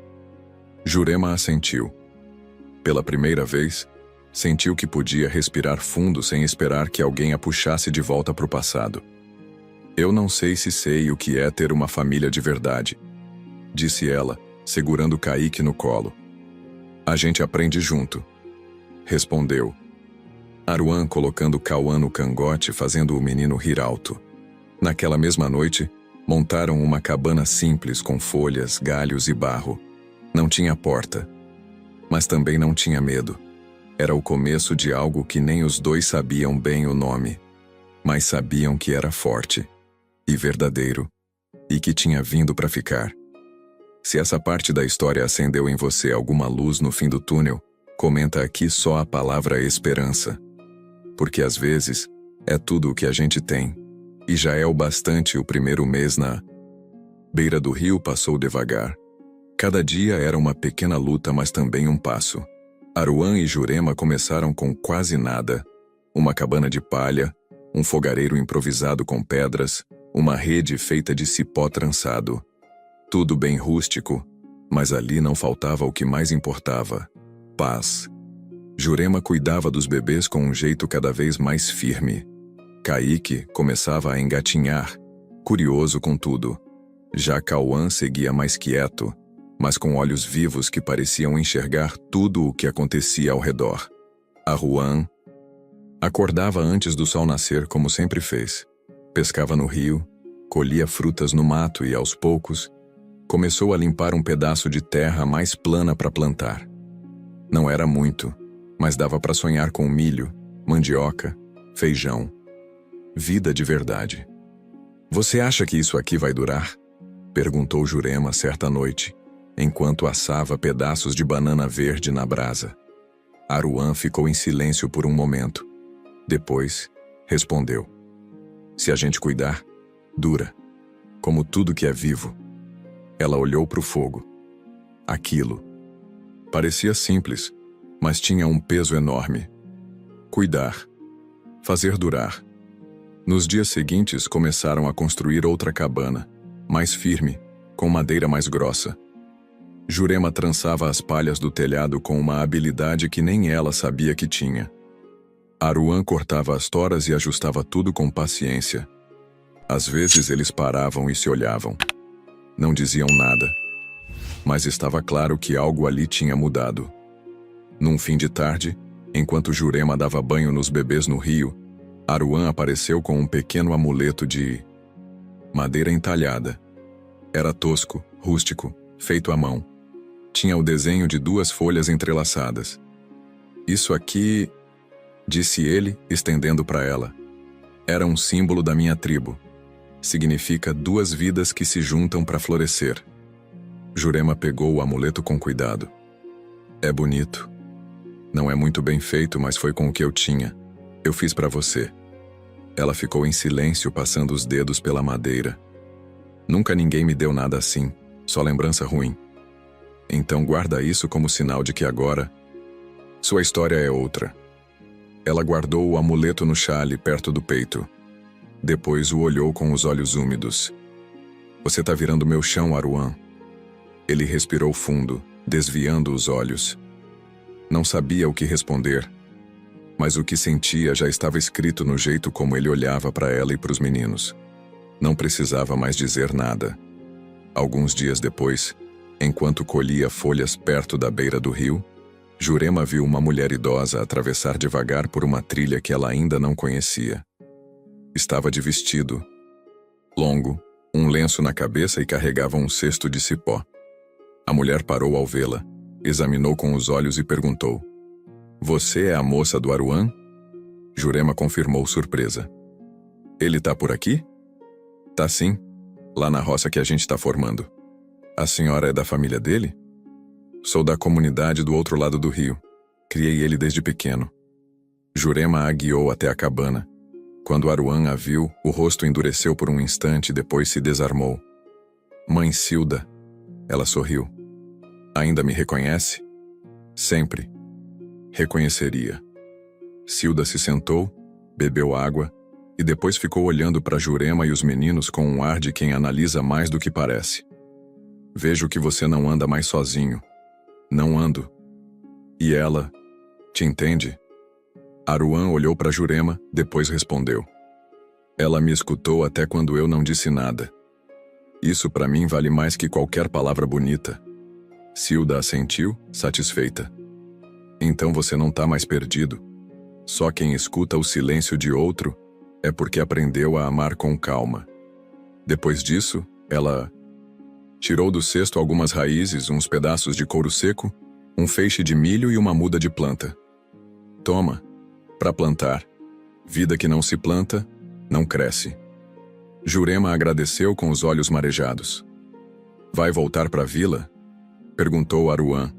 Jurema assentiu. Pela primeira vez, sentiu que podia respirar fundo sem esperar que alguém a puxasse de volta para o passado. "Eu não sei se sei o que é ter uma família de verdade", disse ela, segurando Kaique no colo. "A gente aprende junto", respondeu Aruan, colocando Cauã no cangote, fazendo o menino rir alto. Naquela mesma noite, montaram uma cabana simples com folhas, galhos e barro. Não tinha porta, mas também não tinha medo. Era o começo de algo que nem os 2 sabiam bem o nome, mas sabiam que era forte e verdadeiro, e que tinha vindo para ficar. Se essa parte da história acendeu em você alguma luz no fim do túnel, comenta aqui só a palavra esperança. Porque às vezes, é tudo o que a gente tem, e já é o bastante. O primeiro mês na beira do rio passou devagar. Cada dia era uma pequena luta, mas também um passo. Aruan e Jurema começaram com quase nada. Uma cabana de palha, um fogareiro improvisado com pedras, uma rede feita de cipó trançado. Tudo bem rústico, mas ali não faltava o que mais importava: paz. Jurema cuidava dos bebês com um jeito cada vez mais firme. Kaique começava a engatinhar, curioso com tudo. Já Cauã seguia mais quieto, mas com olhos vivos que pareciam enxergar tudo o que acontecia ao redor. Aruan acordava antes do sol nascer, como sempre fez. Pescava no rio, colhia frutas no mato e, aos poucos, começou a limpar um pedaço de terra mais plana para plantar. Não era muito, mas dava para sonhar com milho, mandioca, feijão. Vida de verdade. "Você acha que isso aqui vai durar?" perguntou Jurema certa noite, enquanto assava pedaços de banana verde na brasa. Aruan ficou em silêncio por um momento. Depois, respondeu: "Se a gente cuidar, dura. Como tudo que é vivo." Ela olhou para o fogo. Aquilo parecia simples, mas tinha um peso enorme. Cuidar. Fazer durar. Nos dias seguintes, começaram a construir outra cabana, mais firme, com madeira mais grossa. Jurema trançava as palhas do telhado com uma habilidade que nem ela sabia que tinha. Aruan cortava as toras e ajustava tudo com paciência. Às vezes eles paravam e se olhavam. Não diziam nada, mas estava claro que algo ali tinha mudado. Num fim de tarde, enquanto Jurema dava banho nos bebês no rio, Aruan apareceu com um pequeno amuleto de madeira entalhada. Era tosco, rústico, feito à mão. Tinha o desenho de 2 folhas entrelaçadas. Isso aqui, disse ele, estendendo para ela, era um símbolo da minha tribo. Significa 2 vidas que se juntam para florescer. Jurema pegou o amuleto com cuidado. É bonito. Não é muito bem feito, mas foi com o que eu tinha. Eu fiz para você. Ela ficou em silêncio, passando os dedos pela madeira. Nunca ninguém me deu nada assim, só lembrança ruim. Então guarda isso como sinal de que agora sua história é outra. Ela guardou o amuleto no chale perto do peito. Depois o olhou com os olhos úmidos. Você tá virando meu chão, Aruan. Ele respirou fundo, desviando os olhos. Não sabia o que responder, mas o que sentia já estava escrito no jeito como ele olhava para ela e para os meninos. Não precisava mais dizer nada. Alguns dias depois, enquanto colhia folhas perto da beira do rio, Jurema viu uma mulher idosa atravessar devagar por uma trilha que ela ainda não conhecia. Estava de vestido longo, um lenço na cabeça e carregava um cesto de cipó. A mulher parou ao vê-la, examinou com os olhos e perguntou: Você é a moça do Aruan? Jurema confirmou surpresa. Ele tá por aqui? Tá sim, lá na roça que a gente tá formando. A senhora é da família dele? Sou da comunidade do outro lado do rio. Criei ele desde pequeno. Jurema a guiou até a cabana. Quando Aruan a viu, o rosto endureceu por um instante e depois se desarmou. Mãe Silda. Ela sorriu. Ainda me reconhece? Sempre. Reconheceria. Silda se sentou, bebeu água e depois ficou olhando para Jurema e os meninos com um ar de quem analisa mais do que parece. Vejo que você não anda mais sozinho. Não ando. E ela, te entende? Aruan olhou para Jurema, depois respondeu. Ela me escutou até quando eu não disse nada. Isso para mim vale mais que qualquer palavra bonita. Silda assentiu, satisfeita. Então você não tá mais perdido. Só quem escuta o silêncio de outro é porque aprendeu a amar com calma. Depois disso, ela tirou do cesto algumas raízes, uns pedaços de couro seco, um feixe de milho e uma muda de planta. Toma, para plantar. Vida que não se planta, não cresce. Jurema agradeceu com os olhos marejados. Vai voltar para a vila? Perguntou Aruan.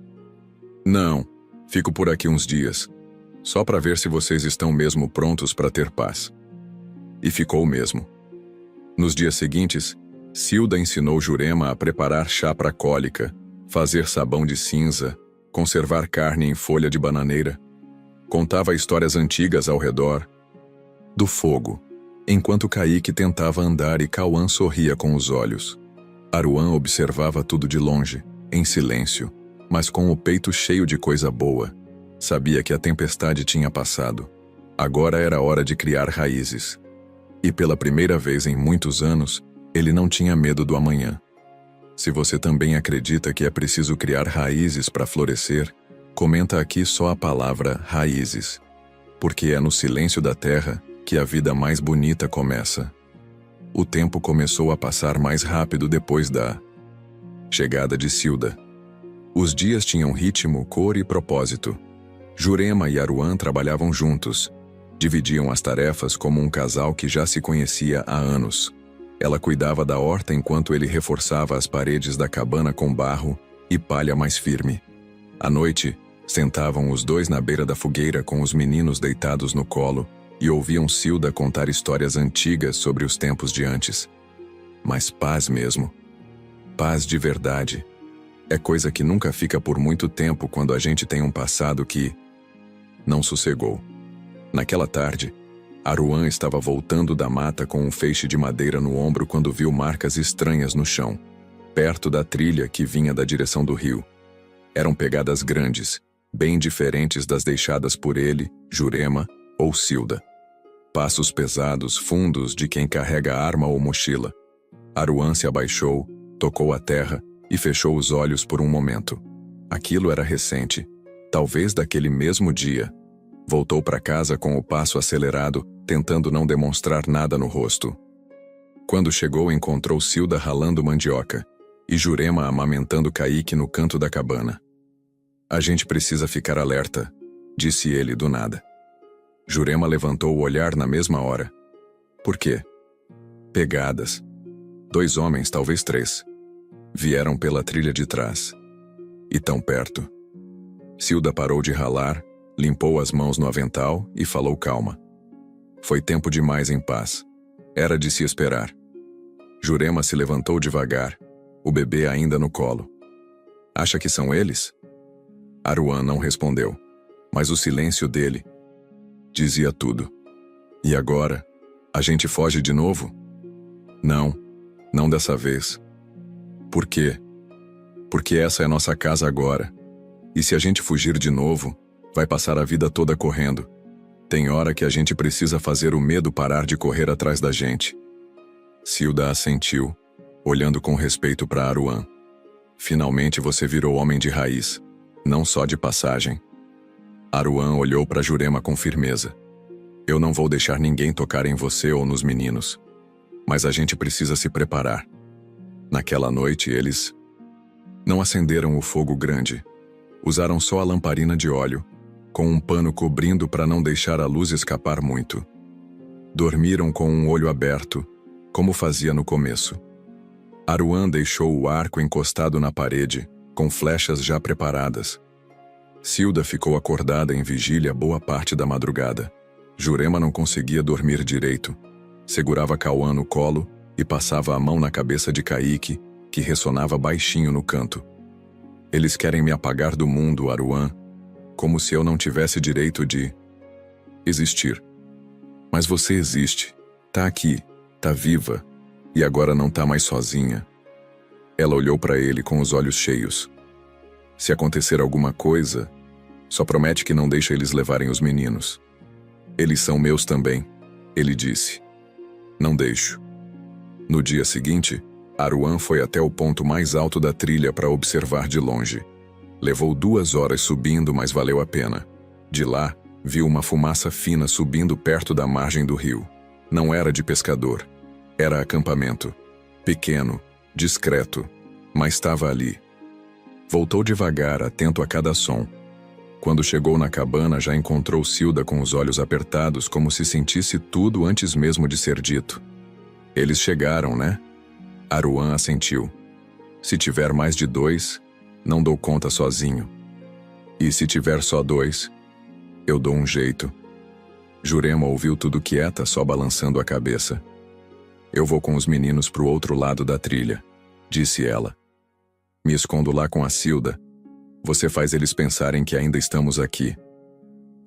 Não, fico por aqui uns dias, só para ver se vocês estão mesmo prontos para ter paz. E ficou mesmo. Nos dias seguintes, Silda ensinou Jurema a preparar chá para cólica, fazer sabão de cinza, conservar carne em folha de bananeira. Contava histórias antigas ao redor do fogo, enquanto Kaique tentava andar e Cauã sorria com os olhos. Aruan observava tudo de longe, em silêncio, mas com o peito cheio de coisa boa. Sabia que a tempestade tinha passado. Agora era hora de criar raízes. E pela primeira vez em muitos anos, ele não tinha medo do amanhã. Se você também acredita que é preciso criar raízes para florescer, comenta aqui só a palavra raízes, porque é no silêncio da terra que a vida mais bonita começa. O tempo começou a passar mais rápido depois da chegada de Silda. Os dias tinham ritmo, cor e propósito. Jurema e Aruan trabalhavam juntos. Dividiam as tarefas como um casal que já se conhecia há anos. Ela cuidava da horta enquanto ele reforçava as paredes da cabana com barro e palha mais firme. À noite, sentavam os dois na beira da fogueira com os meninos deitados no colo e ouviam Silda contar histórias antigas sobre os tempos de antes. Mas paz mesmo. Paz de verdade. É coisa que nunca fica por muito tempo quando a gente tem um passado que não sossegou. Naquela tarde, Aruan estava voltando da mata com um feixe de madeira no ombro quando viu marcas estranhas no chão, perto da trilha que vinha da direção do rio. Eram pegadas grandes, bem diferentes das deixadas por ele, Jurema ou Silda. Passos pesados, fundos de quem carrega arma ou mochila. Aruan se abaixou, tocou a terra e fechou os olhos por um momento. Aquilo era recente, talvez daquele mesmo dia. Voltou para casa com o passo acelerado, tentando não demonstrar nada no rosto. Quando chegou, encontrou Silda ralando mandioca e Jurema amamentando Kaique no canto da cabana. A gente precisa ficar alerta, disse ele do nada. Jurema levantou o olhar na mesma hora. Por quê? Pegadas. 2 homens, talvez 3. Vieram pela trilha de trás. E tão perto. Silda parou de ralar, limpou as mãos no avental e falou calma. Foi tempo demais em paz. Era de se esperar. Jurema se levantou devagar, o bebê ainda no colo. Acha que são eles? Aruan não respondeu, mas o silêncio dele dizia tudo. E agora? A gente foge de novo? Não, não dessa vez. Por quê? Porque essa é nossa casa agora. E se a gente fugir de novo, vai passar a vida toda correndo. Tem hora que a gente precisa fazer o medo parar de correr atrás da gente. Silda assentiu, olhando com respeito para Aruan. Finalmente você virou homem de raiz, não só de passagem. Aruan olhou para Jurema com firmeza. Eu não vou deixar ninguém tocar em você ou nos meninos. Mas a gente precisa se preparar. Naquela noite eles não acenderam o fogo grande. Usaram só a lamparina de óleo, com um pano cobrindo para não deixar a luz escapar muito. Dormiram com um olho aberto, como fazia no começo. Aruan deixou o arco encostado na parede, com flechas já preparadas. Silda ficou acordada em vigília boa parte da madrugada. Jurema não conseguia dormir direito. Segurava Cauã no colo e passava a mão na cabeça de Kaique, que ressonava baixinho no canto. Eles querem me apagar do mundo, Aruan, como se eu não tivesse direito de existir. Mas você existe, tá aqui, tá viva, e agora não tá mais sozinha. Ela olhou para ele com os olhos cheios. Se acontecer alguma coisa, só promete que não deixa eles levarem os meninos. Eles são meus também, ele disse. Não deixo. No dia seguinte, Aruan foi até o ponto mais alto da trilha para observar de longe. Levou 2 horas subindo, mas valeu a pena. De lá, viu uma fumaça fina subindo perto da margem do rio. Não era de pescador. Era acampamento. Pequeno, discreto, mas estava ali. Voltou devagar, atento a cada som. Quando chegou na cabana, já encontrou Silda com os olhos apertados, como se sentisse tudo antes mesmo de ser dito. Eles chegaram, né? Aruan assentiu. Se tiver mais de 2, não dou conta sozinho. E se tiver só 2, eu dou um jeito. Jurema ouviu tudo quieta, só balançando a cabeça. Eu vou com os meninos pro outro lado da trilha, disse ela. Me escondo lá com a Silda. Você faz eles pensarem que ainda estamos aqui.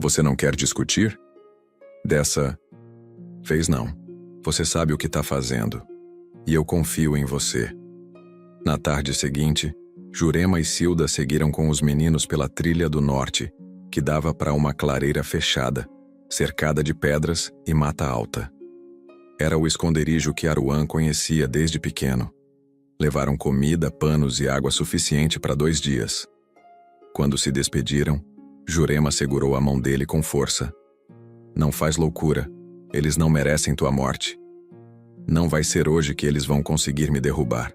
Você não quer discutir? Dessa vez não. Você sabe o que tá fazendo. E eu confio em você. Na tarde seguinte, Jurema e Silda seguiram com os meninos pela trilha do norte, que dava para uma clareira fechada, cercada de pedras e mata alta. Era o esconderijo que Aruan conhecia desde pequeno. Levaram comida, panos e água suficiente para 2 dias. Quando se despediram, Jurema segurou a mão dele com força. Não faz loucura, eles não merecem tua morte. Não vai ser hoje que eles vão conseguir me derrubar.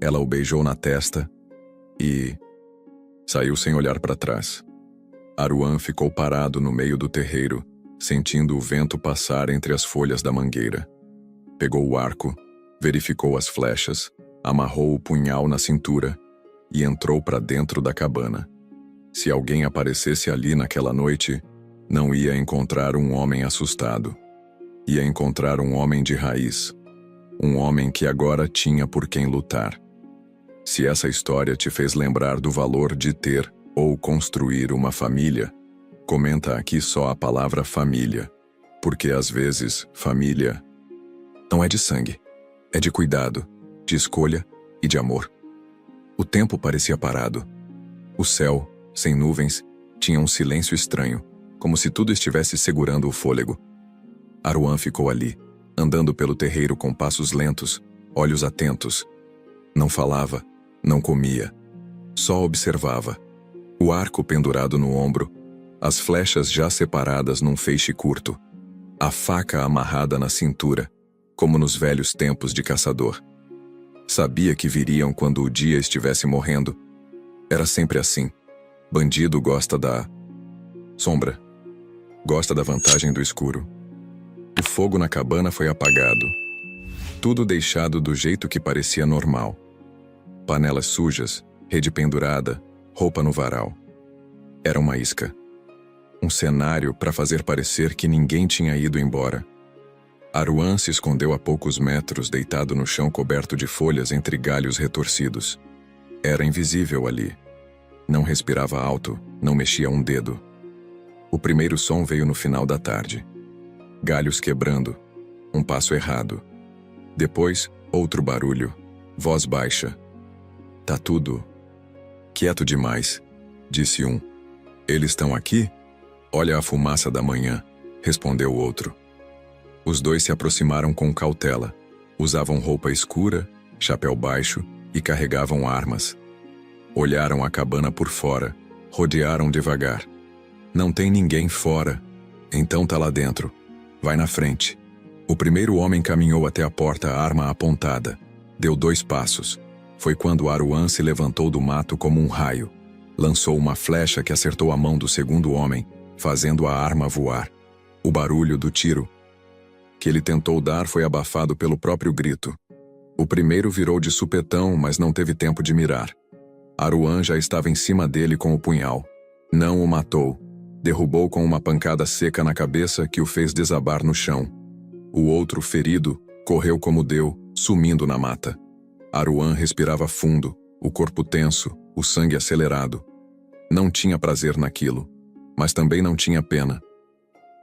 Ela o beijou na testa e saiu sem olhar para trás. Aruan ficou parado no meio do terreiro, sentindo o vento passar entre as folhas da mangueira. Pegou o arco, verificou as flechas, amarrou o punhal na cintura e entrou para dentro da cabana. Se alguém aparecesse ali naquela noite, não ia encontrar um homem assustado. Ia encontrar um homem de raiz. Um homem que agora tinha por quem lutar. Se essa história te fez lembrar do valor de ter ou construir uma família, comenta aqui só a palavra família. Porque às vezes, família não é de sangue, é de cuidado, de escolha e de amor. O tempo parecia parado. O céu, sem nuvens, tinha um silêncio estranho, como se tudo estivesse segurando o fôlego. Aruan ficou ali, andando pelo terreiro com passos lentos, olhos atentos. Não falava, não comia, só observava. O arco pendurado no ombro, as flechas já separadas num feixe curto, a faca amarrada na cintura, como nos velhos tempos de caçador. Sabia que viriam quando o dia estivesse morrendo. Era sempre assim. Bandido gosta da sombra. Gosta da vantagem do escuro. O fogo na cabana foi apagado. Tudo deixado do jeito que parecia normal. Panelas sujas, rede pendurada, roupa no varal. Era uma isca. Um cenário para fazer parecer que ninguém tinha ido embora. Aruan se escondeu a poucos metros, deitado no chão coberto de folhas entre galhos retorcidos. Era invisível ali. Não respirava alto, não mexia um dedo. O primeiro som veio no final da tarde. Galhos quebrando. Um passo errado. Depois, outro barulho. Voz baixa. Tá tudo quieto demais, disse um. Eles estão aqui? Olha a fumaça da manhã, respondeu o outro. Os dois se aproximaram com cautela. Usavam roupa escura, chapéu baixo e carregavam armas. Olharam a cabana por fora, rodearam devagar. Não tem ninguém fora. Então tá lá dentro. Vai na frente. O primeiro homem caminhou até a porta, arma apontada. Deu 2 passos. Foi quando Aruan se levantou do mato como um raio. Lançou uma flecha que acertou a mão do segundo homem, fazendo a arma voar. O barulho do tiro que ele tentou dar foi abafado pelo próprio grito. O primeiro virou de supetão, mas não teve tempo de mirar. Aruan já estava em cima dele com o punhal. Não o matou. Derrubou com uma pancada seca na cabeça que o fez desabar no chão. O outro, ferido, correu como deu, sumindo na mata. Aruan respirava fundo, o corpo tenso, o sangue acelerado. Não tinha prazer naquilo, mas também não tinha pena.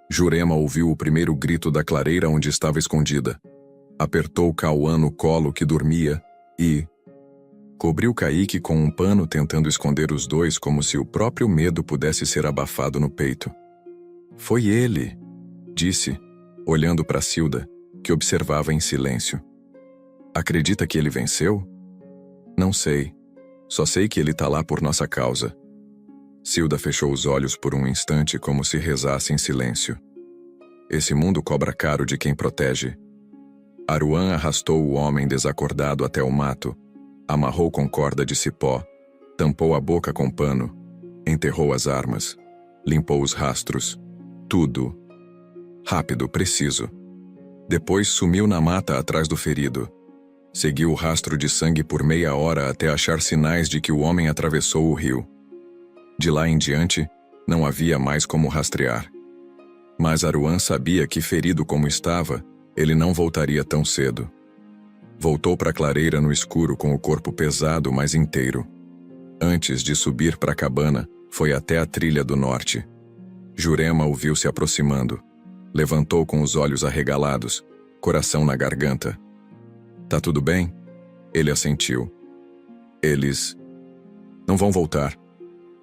Jurema ouviu o primeiro grito da clareira onde estava escondida. Apertou Cauã no colo que dormia e cobriu Kaique com um pano, tentando esconder os dois como se o próprio medo pudesse ser abafado no peito. Foi ele, disse, olhando para Cilda, que observava em silêncio. Acredita que ele venceu? Não sei. Só sei que ele tá lá por nossa causa. Cilda fechou os olhos por um instante como se rezasse em silêncio. Esse mundo cobra caro de quem protege. Aruan arrastou o homem desacordado até o mato, amarrou com corda de cipó, tampou a boca com pano, enterrou as armas, limpou os rastros. Tudo. Rápido, preciso. Depois sumiu na mata atrás do ferido. Seguiu o rastro de sangue por meia hora até achar sinais de que o homem atravessou o rio. De lá em diante, não havia mais como rastrear. Mas Aruan sabia que, ferido como estava, ele não voltaria tão cedo. Voltou para a clareira no escuro com o corpo pesado, mas inteiro. Antes de subir para a cabana, foi até a trilha do norte. Jurema o viu se aproximando. Levantou com os olhos arregalados, coração na garganta. Tá tudo bem? Ele assentiu. Eles não vão voltar.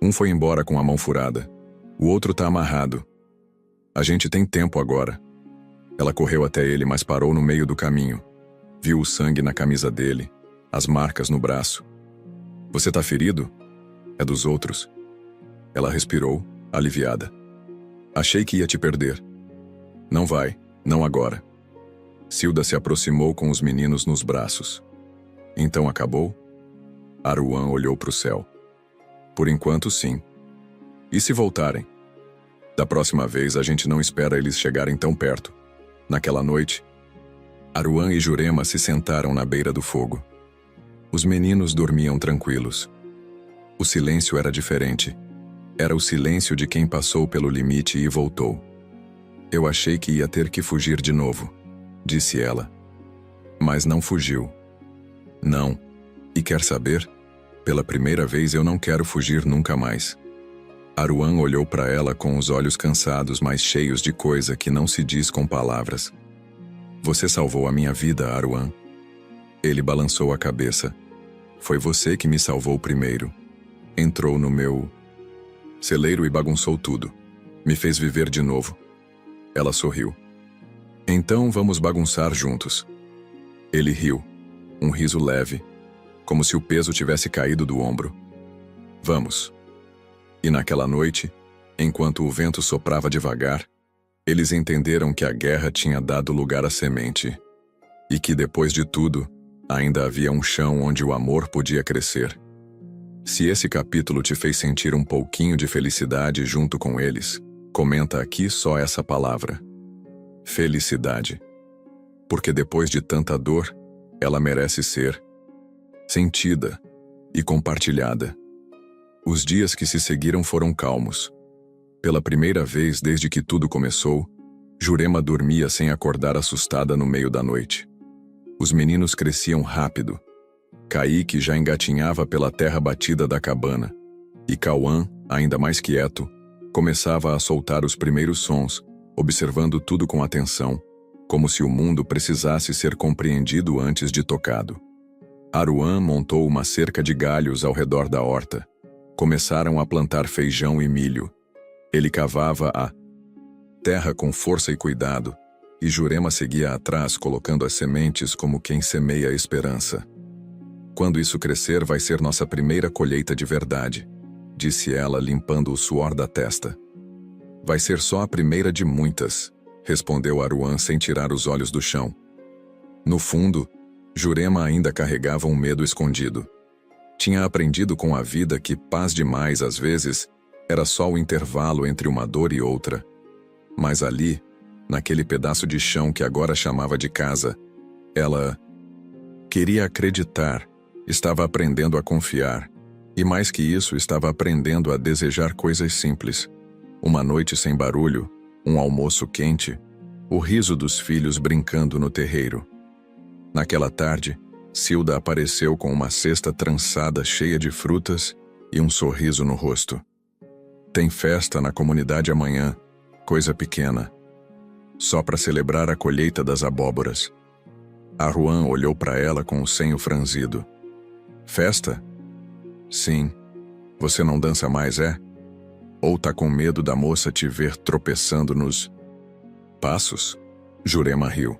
Um foi embora com a mão furada. O outro tá amarrado. A gente tem tempo agora. Ela correu até ele, mas parou no meio do caminho. Viu o sangue na camisa dele, as marcas no braço. Você tá ferido? É dos outros. Ela respirou, aliviada. Achei que ia te perder. Não vai, não agora. Cilda se aproximou com os meninos nos braços. Então acabou? Aruan olhou para o céu. Por enquanto, sim. E se voltarem? Da próxima vez a gente não espera eles chegarem tão perto. Naquela noite, Aruan e Jurema se sentaram na beira do fogo. Os meninos dormiam tranquilos. O silêncio era diferente. Era o silêncio de quem passou pelo limite e voltou. Eu achei que ia ter que fugir de novo, disse ela. Mas não fugiu. Não. E quer saber? Pela primeira vez eu não quero fugir nunca mais. Aruan olhou para ela com os olhos cansados, mas cheios de coisa que não se diz com palavras. Você salvou a minha vida, Aruan. Ele balançou a cabeça. Foi você que me salvou primeiro. Entrou no meu celeiro e bagunçou tudo. Me fez viver de novo. Ela sorriu. Então vamos bagunçar juntos. Ele riu, um riso leve, como se o peso tivesse caído do ombro. Vamos. E naquela noite, enquanto o vento soprava devagar, eles entenderam que a guerra tinha dado lugar à semente, e que depois de tudo, ainda havia um chão onde o amor podia crescer. Se esse capítulo te fez sentir um pouquinho de felicidade junto com eles, comenta aqui só essa palavra: felicidade. Porque depois de tanta dor, ela merece ser sentida e compartilhada. Os dias que se seguiram foram calmos. Pela primeira vez desde que tudo começou, Jurema dormia sem acordar assustada no meio da noite. Os meninos cresciam rápido. Kaique já engatinhava pela terra batida da cabana, e Cauã, ainda mais quieto, começava a soltar os primeiros sons, observando tudo com atenção, como se o mundo precisasse ser compreendido antes de tocado. Aruan montou uma cerca de galhos ao redor da horta. Começaram a plantar feijão e milho. Ele cavava a terra com força e cuidado, e Jurema seguia atrás colocando as sementes como quem semeia a esperança. Quando isso crescer vai ser nossa primeira colheita de verdade, disse ela limpando o suor da testa. Vai ser só a primeira de muitas, respondeu Aruan sem tirar os olhos do chão. No fundo, Jurema ainda carregava um medo escondido. Tinha aprendido com a vida que paz demais, às vezes, era só o intervalo entre uma dor e outra. Mas ali, naquele pedaço de chão que agora chamava de casa, ela queria acreditar, estava aprendendo a confiar, e mais que isso, estava aprendendo a desejar coisas simples. Uma noite sem barulho, um almoço quente, o riso dos filhos brincando no terreiro. Naquela tarde, Cilda apareceu com uma cesta trançada cheia de frutas e um sorriso no rosto. Tem festa na comunidade amanhã, coisa pequena, só para celebrar a colheita das abóboras. Aruan olhou para ela com o senho franzido. Festa? Sim. Você não dança mais, é? Ou tá com medo da moça te ver tropeçando nos passos? Jurema riu.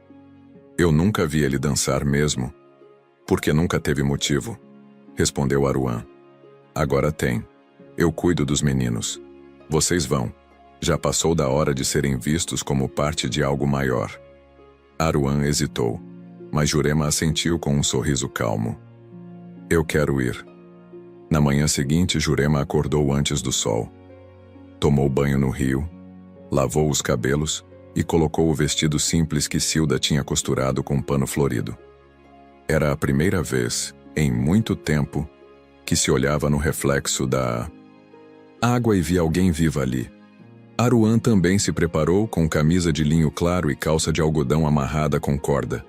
Eu nunca vi ele dançar mesmo. Porque nunca teve motivo, respondeu Aruan. Agora tem. Eu cuido dos meninos. Vocês vão. Já passou da hora de serem vistos como parte de algo maior. Aruan hesitou, mas Jurema assentiu com um sorriso calmo. Eu quero ir. Na manhã seguinte, Jurema acordou antes do sol. Tomou banho no rio, lavou os cabelos e colocou o vestido simples que Cilda tinha costurado com pano florido. Era a primeira vez, em muito tempo, que se olhava no reflexo da água e via alguém viva ali. Aruan também se preparou com camisa de linho claro e calça de algodão amarrada com corda.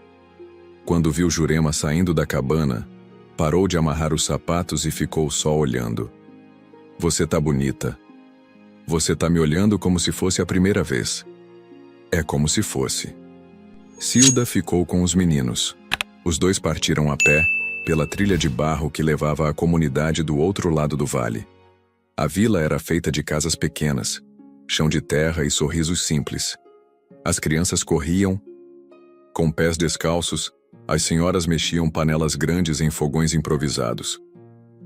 Quando viu Jurema saindo da cabana, parou de amarrar os sapatos e ficou só olhando. Você tá bonita. Você tá me olhando como se fosse a primeira vez. É como se fosse. Cilda ficou com os meninos. Os dois partiram a pé, pela trilha de barro que levava à comunidade do outro lado do vale. A vila era feita de casas pequenas, chão de terra e sorrisos simples. As crianças corriam, com pés descalços, as senhoras mexiam panelas grandes em fogões improvisados.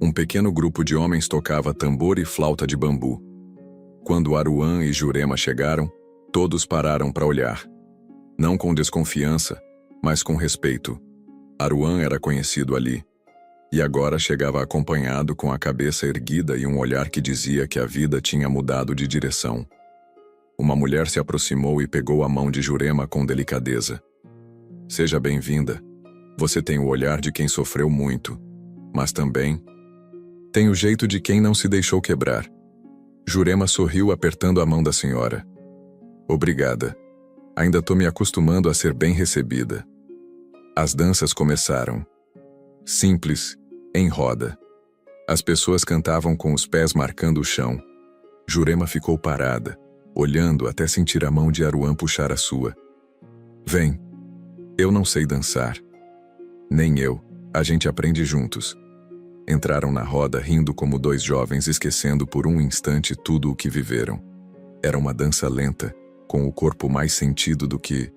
Um pequeno grupo de homens tocava tambor e flauta de bambu. Quando Aruan e Jurema chegaram, todos pararam para olhar. Não com desconfiança, mas com respeito. Aruan era conhecido ali, e agora chegava acompanhado com a cabeça erguida e um olhar que dizia que a vida tinha mudado de direção. Uma mulher se aproximou e pegou a mão de Jurema com delicadeza. Seja bem-vinda. Você tem o olhar de quem sofreu muito, mas também tem o jeito de quem não se deixou quebrar. Jurema sorriu apertando a mão da senhora. Obrigada. Ainda tô me acostumando a ser bem recebida. As danças começaram. Simples, em roda. As pessoas cantavam com os pés marcando o chão. Jurema ficou parada, olhando até sentir a mão de Aruan puxar a sua. Vem. Eu não sei dançar. Nem eu. A gente aprende juntos. Entraram na roda rindo como dois jovens, esquecendo por um instante tudo o que viveram. Era uma dança lenta, com o corpo mais sentido do que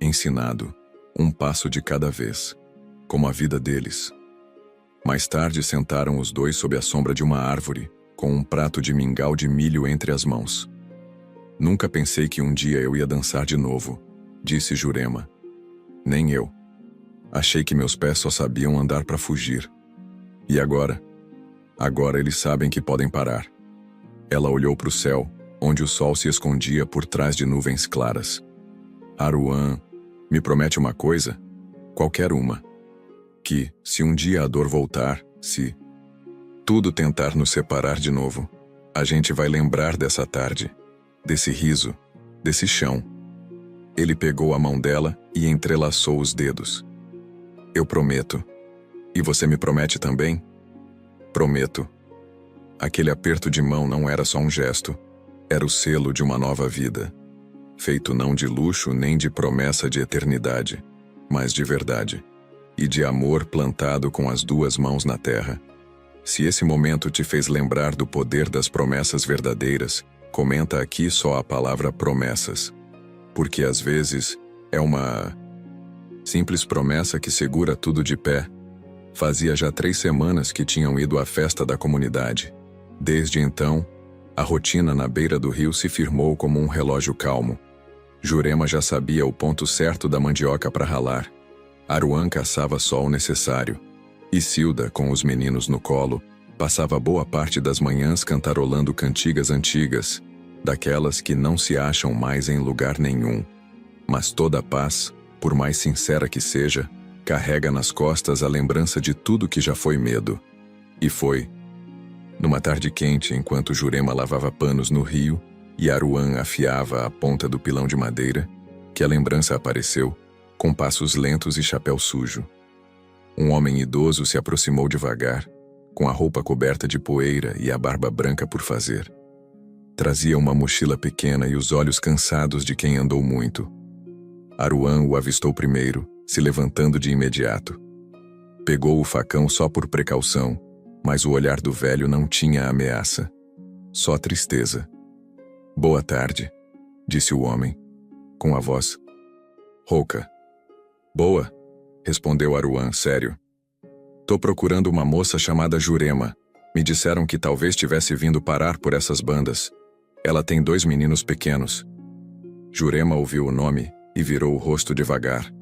ensinado, um passo de cada vez, como a vida deles. Mais tarde sentaram os dois sob a sombra de uma árvore, com um prato de mingau de milho entre as mãos. Nunca pensei que um dia eu ia dançar de novo, disse Jurema. Nem eu. Achei que meus pés só sabiam andar para fugir. E agora? Agora eles sabem que podem parar. Ela olhou para o céu, onde o sol se escondia por trás de nuvens claras. Aruan, me promete uma coisa? Qualquer uma. Que, se um dia a dor voltar, se tudo tentar nos separar de novo, a gente vai lembrar dessa tarde, desse riso, desse chão. Ele pegou a mão dela e entrelaçou os dedos. Eu prometo. E você me promete também? Prometo. Aquele aperto de mão não era só um gesto, era o selo de uma nova vida, feito não de luxo nem de promessa de eternidade, mas de verdade, e de amor plantado com as duas mãos na terra. Se esse momento te fez lembrar do poder das promessas verdadeiras, comenta aqui só a palavra promessas, porque às vezes é uma simples promessa que segura tudo de pé. Fazia já 3 semanas que tinham ido à festa da comunidade. Desde então, a rotina na beira do rio se firmou como um relógio calmo. Jurema já sabia o ponto certo da mandioca para ralar. Aruan caçava só o necessário. E Cilda, com os meninos no colo, passava boa parte das manhãs cantarolando cantigas antigas, daquelas que não se acham mais em lugar nenhum. Mas toda paz, por mais sincera que seja, carrega nas costas a lembrança de tudo que já foi medo. E foi. Numa tarde quente, enquanto Jurema lavava panos no rio e Aruan afiava a ponta do pilão de madeira, que a lembrança apareceu, com passos lentos e chapéu sujo. Um homem idoso se aproximou devagar, com a roupa coberta de poeira e a barba branca por fazer. Trazia uma mochila pequena e os olhos cansados de quem andou muito. Aruan o avistou primeiro, se levantando de imediato. Pegou o facão só por precaução, mas o olhar do velho não tinha ameaça, só tristeza. Boa tarde, disse o homem, com a voz rouca. Boa, respondeu Aruan, sério. Tô procurando uma moça chamada Jurema. Me disseram que talvez tivesse vindo parar por essas bandas. Ela tem 2 meninos pequenos. Jurema ouviu o nome e virou o rosto devagar.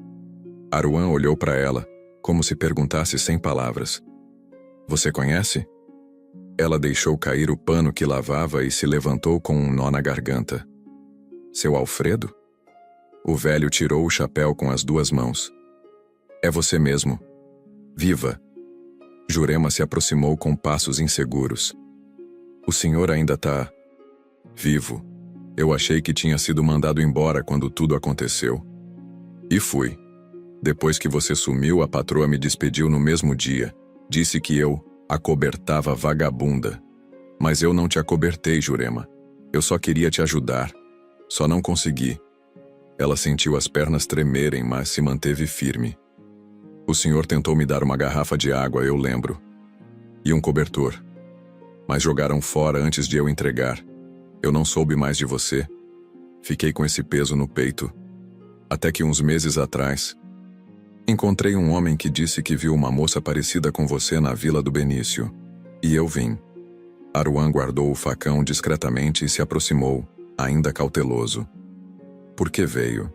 Aruan olhou para ela, como se perguntasse sem palavras. Você conhece? Ela deixou cair o pano que lavava e se levantou com um nó na garganta. Seu Alfredo? O velho tirou o chapéu com as 2 mãos. É você mesmo. Viva! Jurema se aproximou com passos inseguros. O senhor ainda tá vivo. Eu achei que tinha sido mandado embora quando tudo aconteceu. E fui. Depois que você sumiu, a patroa me despediu no mesmo dia. Disse que eu acobertava vagabunda. Mas eu não te acobertei, Jurema. Eu só queria te ajudar. Só não consegui. Ela sentiu as pernas tremerem, mas se manteve firme. O senhor tentou me dar uma garrafa de água, eu lembro. E um cobertor. Mas jogaram fora antes de eu entregar. Eu não soube mais de você. Fiquei com esse peso no peito. Até que uns meses atrás, encontrei um homem que disse que viu uma moça parecida com você na Vila do Benício. E eu vim. Aruan guardou o facão discretamente e se aproximou, ainda cauteloso. Por que veio?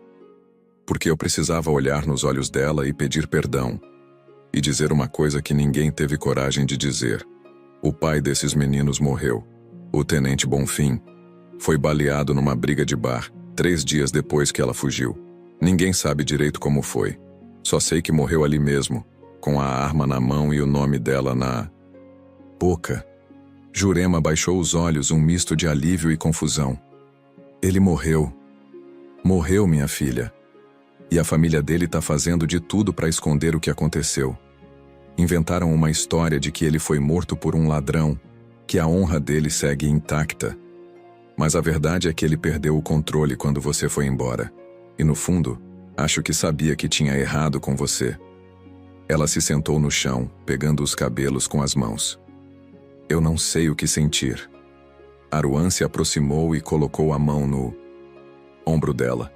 Porque eu precisava olhar nos olhos dela e pedir perdão. E dizer uma coisa que ninguém teve coragem de dizer. O pai desses meninos morreu. O tenente Bonfim foi baleado numa briga de bar, 3 dias depois que ela fugiu. Ninguém sabe direito como foi. Só sei que morreu ali mesmo, com a arma na mão e o nome dela na boca. Jurema baixou os olhos, um misto de alívio e confusão. Ele morreu. Morreu, minha filha. E a família dele tá fazendo de tudo para esconder o que aconteceu. Inventaram uma história de que ele foi morto por um ladrão, que a honra dele segue intacta. Mas a verdade é que ele perdeu o controle quando você foi embora. E no fundo, acho que sabia que tinha errado com você. Ela se sentou no chão, pegando os cabelos com as mãos. Eu não sei o que sentir. Aruan se aproximou e colocou a mão no ombro dela.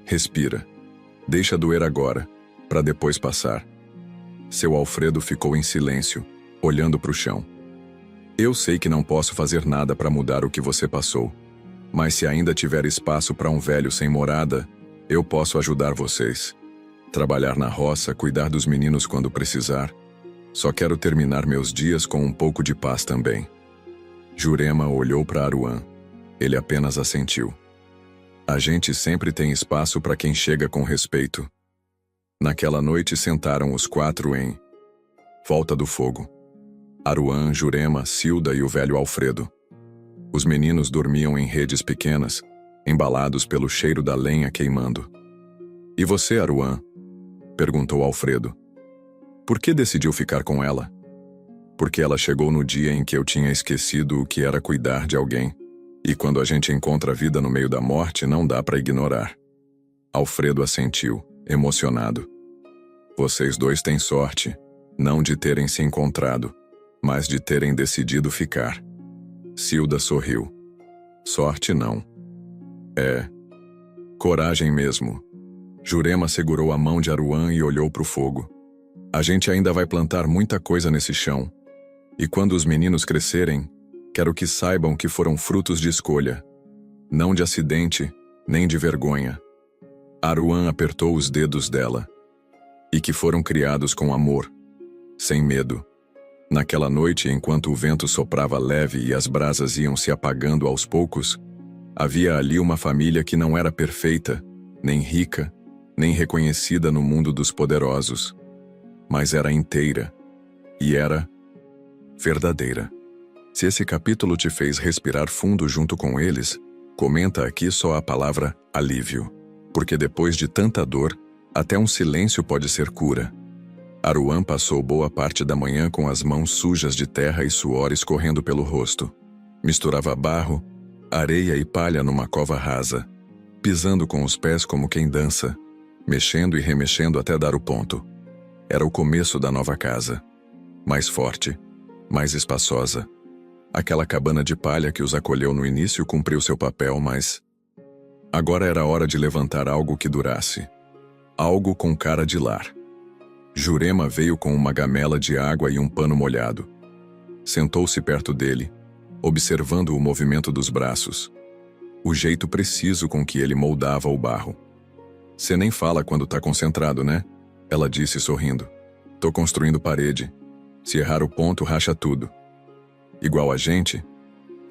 Respira. Deixa doer agora, para depois passar. Seu Alfredo ficou em silêncio, olhando para o chão. Eu sei que não posso fazer nada para mudar o que você passou. Mas se ainda tiver espaço para um velho sem morada, eu posso ajudar vocês. Trabalhar na roça, cuidar dos meninos quando precisar. Só quero terminar meus dias com um pouco de paz também. Jurema olhou para Aruan. Ele apenas assentiu. A gente sempre tem espaço para quem chega com respeito. Naquela noite sentaram os 4 em volta do fogo. Aruan, Jurema, Cilda e o velho Alfredo. Os meninos dormiam em redes pequenas, embalados pelo cheiro da lenha queimando. E você, Aruan? Perguntou Alfredo. Por que decidiu ficar com ela? Porque ela chegou no dia em que eu tinha esquecido o que era cuidar de alguém. E quando a gente encontra a vida no meio da morte, não dá para ignorar. Alfredo assentiu, emocionado. Vocês dois têm sorte, não de terem se encontrado, mas de terem decidido ficar. Cilda sorriu. Sorte não. É coragem mesmo. Jurema segurou a mão de Aruan e olhou para o fogo. A gente ainda vai plantar muita coisa nesse chão. E quando os meninos crescerem, quero que saibam que foram frutos de escolha. Não de acidente, nem de vergonha. Aruan apertou os dedos dela. E que foram criados com amor, sem medo. Naquela noite, enquanto o vento soprava leve e as brasas iam se apagando aos poucos, havia ali uma família que não era perfeita, nem rica, nem reconhecida no mundo dos poderosos, mas era inteira, e era verdadeira. Se esse capítulo te fez respirar fundo junto com eles, comenta aqui só a palavra alívio, porque depois de tanta dor, até um silêncio pode ser cura. Aruan passou boa parte da manhã com as mãos sujas de terra e suor escorrendo pelo rosto. Misturava barro, areia e palha numa cova rasa, pisando com os pés como quem dança, mexendo e remexendo até dar o ponto. Era o começo da nova casa. Mais forte, mais espaçosa. Aquela cabana de palha que os acolheu no início cumpriu seu papel, mas agora era hora de levantar algo que durasse. Algo com cara de lar. Jurema veio com uma gamela de água e um pano molhado. Sentou-se perto dele, observando o movimento dos braços. O jeito preciso com que ele moldava o barro. Cê nem fala quando tá concentrado, né? Ela disse sorrindo. Tô construindo parede. Se errar o ponto, racha tudo. Igual a gente?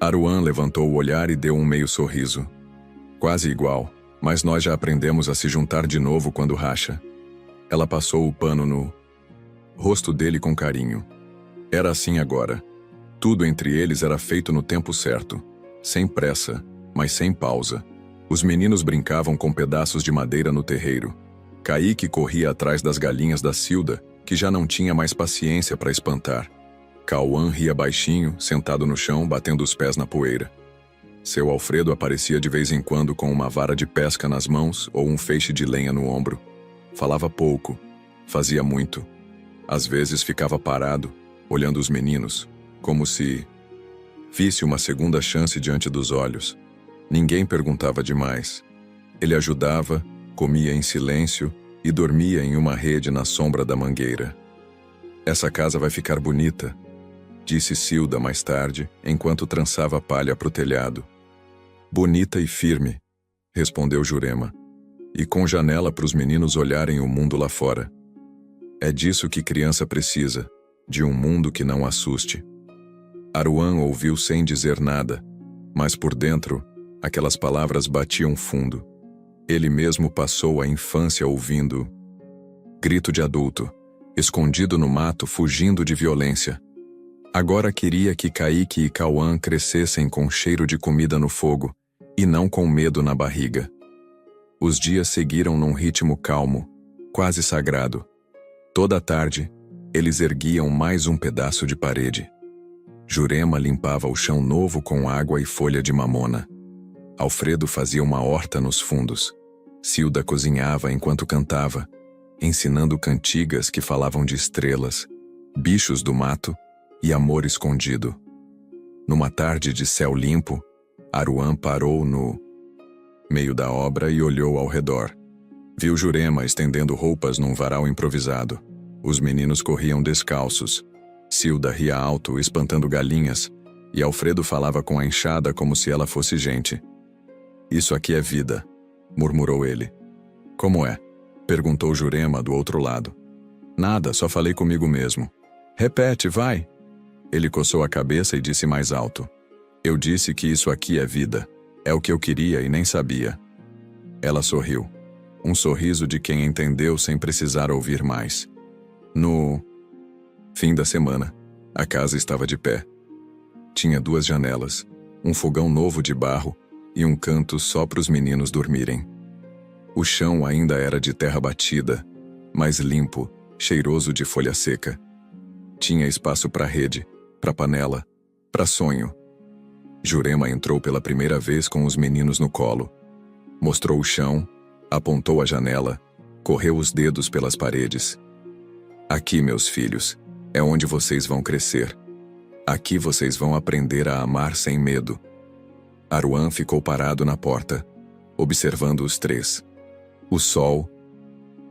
Aruan levantou o olhar e deu um meio sorriso. Quase igual, mas nós já aprendemos a se juntar de novo quando racha. Ela passou o pano no rosto dele com carinho. Era assim agora. Tudo entre eles era feito no tempo certo. Sem pressa, mas sem pausa. Os meninos brincavam com pedaços de madeira no terreiro. Kaique corria atrás das galinhas da Cilda, que já não tinha mais paciência para espantar. Cauã ria baixinho, sentado no chão, batendo os pés na poeira. Seu Alfredo aparecia de vez em quando com uma vara de pesca nas mãos ou um feixe de lenha no ombro. Falava pouco, fazia muito. Às vezes ficava parado, olhando os meninos, como se visse uma segunda chance diante dos olhos. Ninguém perguntava demais. Ele ajudava, comia em silêncio e dormia em uma rede na sombra da mangueira. Essa casa vai ficar bonita, disse Cilda mais tarde, enquanto trançava palha para o telhado. Bonita e firme, respondeu Jurema, e com janela para os meninos olharem o mundo lá fora. É disso que criança precisa, de um mundo que não assuste. Aruan ouviu sem dizer nada, mas por dentro, aquelas palavras batiam fundo. Ele mesmo passou a infância ouvindo grito de adulto, escondido no mato, fugindo de violência. Agora queria que Kaique e Cauã crescessem com cheiro de comida no fogo, e não com medo na barriga. Os dias seguiram num ritmo calmo, quase sagrado. Toda tarde, eles erguiam mais um pedaço de parede. Jurema limpava o chão novo com água e folha de mamona. Alfredo fazia uma horta nos fundos. Cilda cozinhava enquanto cantava, ensinando cantigas que falavam de estrelas, bichos do mato e amor escondido. Numa tarde de céu limpo, Aruan parou no meio da obra e olhou ao redor. Viu Jurema estendendo roupas num varal improvisado. Os meninos corriam descalços. Cilda ria alto, espantando galinhas, e Alfredo falava com a enxada como se ela fosse gente. "Isso aqui é vida", murmurou ele. "Como é?", perguntou Jurema do outro lado. "Nada, só falei comigo mesmo." "Repete, vai." Ele coçou a cabeça e disse mais alto. "Eu disse que isso aqui é vida. É o que eu queria e nem sabia." Ela sorriu. Um sorriso de quem entendeu sem precisar ouvir mais. No fim da semana, a casa estava de pé. Tinha 2 janelas, um fogão novo de barro e um canto só para os meninos dormirem. O chão ainda era de terra batida, mas limpo, cheiroso de folha seca. Tinha espaço para rede, para panela, para sonho. Jurema entrou pela primeira vez com os meninos no colo. Mostrou o chão, apontou a janela, correu os dedos pelas paredes. "Aqui, meus filhos, é onde vocês vão crescer. Aqui vocês vão aprender a amar sem medo." Aruan ficou parado na porta, observando os 3. O sol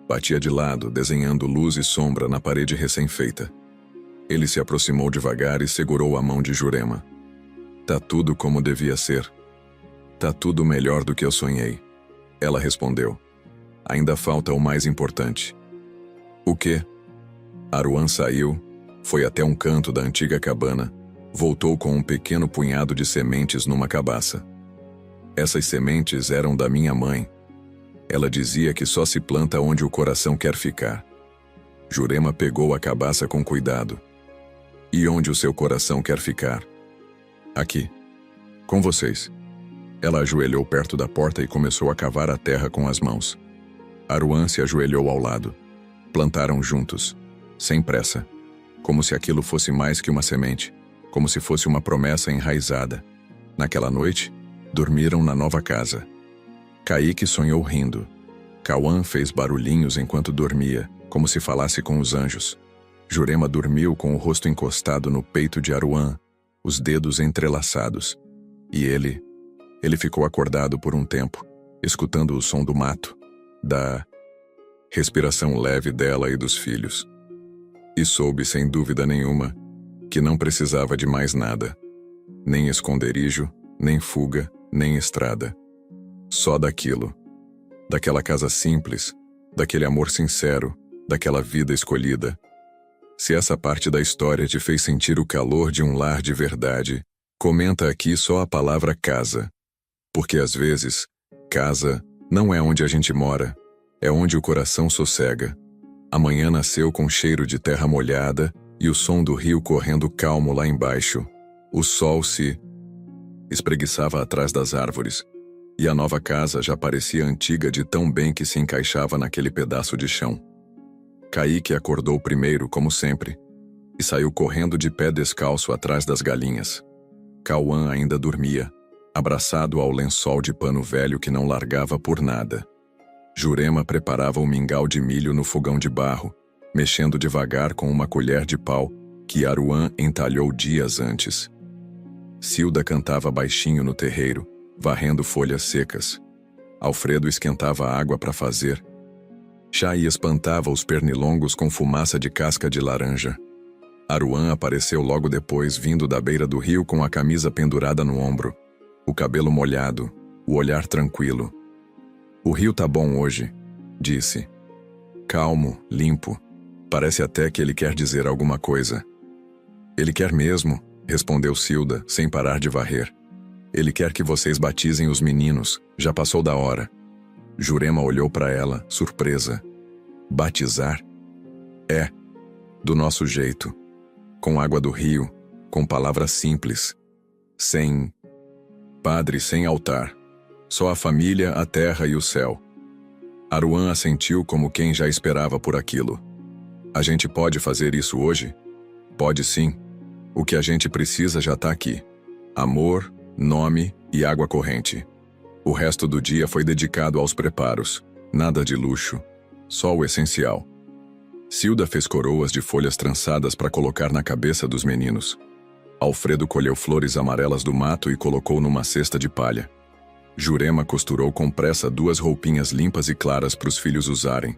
batia de lado, desenhando luz e sombra na parede recém-feita. Ele se aproximou devagar e segurou a mão de Jurema. "Tá tudo como devia ser. Tá tudo melhor do que eu sonhei." Ela respondeu. "Ainda falta o mais importante." "O quê?" Aruan saiu, foi até um canto da antiga cabana, voltou com um pequeno punhado de sementes numa cabaça. "Essas sementes eram da minha mãe. Ela dizia que só se planta onde o coração quer ficar." Jurema pegou a cabaça com cuidado. "E onde o seu coração quer ficar?" "Aqui. Com vocês." Ela ajoelhou perto da porta e começou a cavar a terra com as mãos. Aruan se ajoelhou ao lado. Plantaram juntos, sem pressa, como se aquilo fosse mais que uma semente, como se fosse uma promessa enraizada. Naquela noite, dormiram na nova casa. Kaique sonhou rindo. Cauã fez barulhinhos enquanto dormia, como se falasse com os anjos. Jurema dormiu com o rosto encostado no peito de Aruan, os dedos entrelaçados. E ele ficou acordado por um tempo, escutando o som do mato, da respiração leve dela e dos filhos. E soube, sem dúvida nenhuma, que não precisava de mais nada. Nem esconderijo, nem fuga, nem estrada. Só daquilo. Daquela casa simples, daquele amor sincero, daquela vida escolhida. Se essa parte da história te fez sentir o calor de um lar de verdade, comenta aqui só a palavra casa. Porque às vezes, casa não é onde a gente mora, é onde o coração sossega. Amanhã nasceu com cheiro de terra molhada e o som do rio correndo calmo lá embaixo. O sol se espreguiçava atrás das árvores, e a nova casa já parecia antiga de tão bem que se encaixava naquele pedaço de chão. Kaique acordou primeiro, como sempre, e saiu correndo de pé descalço atrás das galinhas. Cauã ainda dormia, abraçado ao lençol de pano velho que não largava por nada. Jurema preparava o mingau de milho no fogão de barro, mexendo devagar com uma colher de pau que Aruan entalhou dias antes. Cilda cantava baixinho no terreiro, varrendo folhas secas. Alfredo esquentava água para fazer chá e espantava os pernilongos com fumaça de casca de laranja. Aruan apareceu logo depois, vindo da beira do rio com a camisa pendurada no ombro, o cabelo molhado, o olhar tranquilo. "O rio tá bom hoje", disse. "Calmo, limpo. Parece até que ele quer dizer alguma coisa." "Ele quer mesmo", respondeu Cilda, sem parar de varrer. "Ele quer que vocês batizem os meninos. Já passou da hora." Jurema olhou para ela, surpresa. "Batizar?" "É, do nosso jeito. Com água do rio, com palavras simples. Sem padre, sem altar. Só a família, a terra e o céu." Aruan assentiu como quem já esperava por aquilo. "A gente pode fazer isso hoje?" "Pode sim. O que a gente precisa já tá aqui. Amor, nome e água corrente. O resto do dia foi dedicado aos preparos. Nada de luxo. Só o essencial. Cilda fez coroas de folhas trançadas para colocar na cabeça dos meninos. Alfredo colheu flores amarelas do mato e colocou numa cesta de palha. Jurema costurou com pressa 2 roupinhas limpas e claras para os filhos usarem.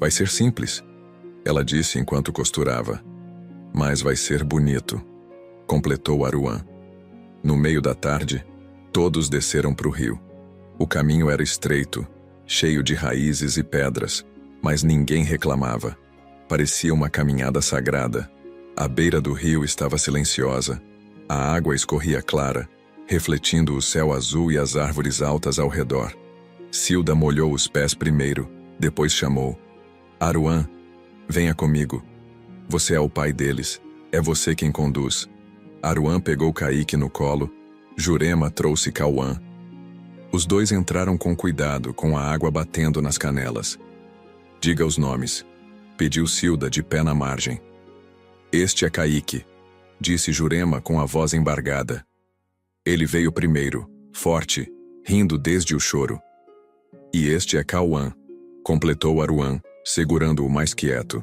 Vai ser simples, ela disse enquanto costurava. Mas vai ser bonito, completou Aruan. No meio da tarde, todos desceram para o rio. O caminho era estreito, cheio de raízes e pedras, mas ninguém reclamava. Parecia uma caminhada sagrada. A beira do rio estava silenciosa. A água escorria clara, refletindo o céu azul e as árvores altas ao redor. Cilda molhou os pés primeiro, depois chamou. Aruan, venha comigo. Você é o pai deles, é você quem conduz. Aruan pegou Kaique no colo, Jurema trouxe Cauã. Os dois entraram com cuidado, com a água batendo nas canelas. Diga os nomes, pediu Cilda de pé na margem. Este é Kaique, disse Jurema com a voz embargada. Ele veio primeiro, forte, rindo desde o choro. E este é Cauã, completou Aruan, segurando-o mais quieto.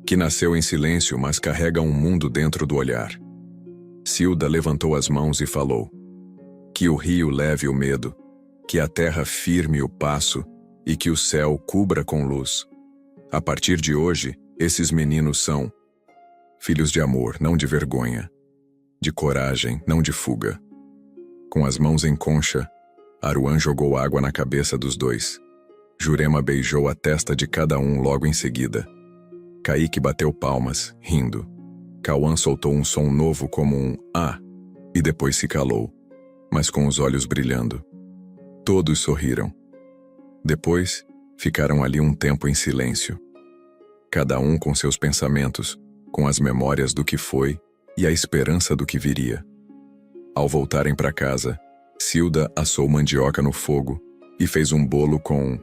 Que nasceu em silêncio, mas carrega um mundo dentro do olhar. Cilda levantou as mãos e falou. Que o rio leve o medo, que a terra firme o passo e que o céu cubra com luz. A partir de hoje, esses meninos são filhos de amor, não de vergonha, de coragem, não de fuga. Com as mãos em concha, Aruan jogou água na cabeça dos dois. Jurema beijou a testa de cada um logo em seguida. Kaique bateu palmas, rindo. Cauã soltou um som novo como um "ah" e depois se calou, mas com os olhos brilhando. Todos sorriram. Depois, ficaram ali um tempo em silêncio. Cada um com seus pensamentos, com as memórias do que foi e a esperança do que viria. Ao voltarem para casa, Cilda assou mandioca no fogo e fez um bolo com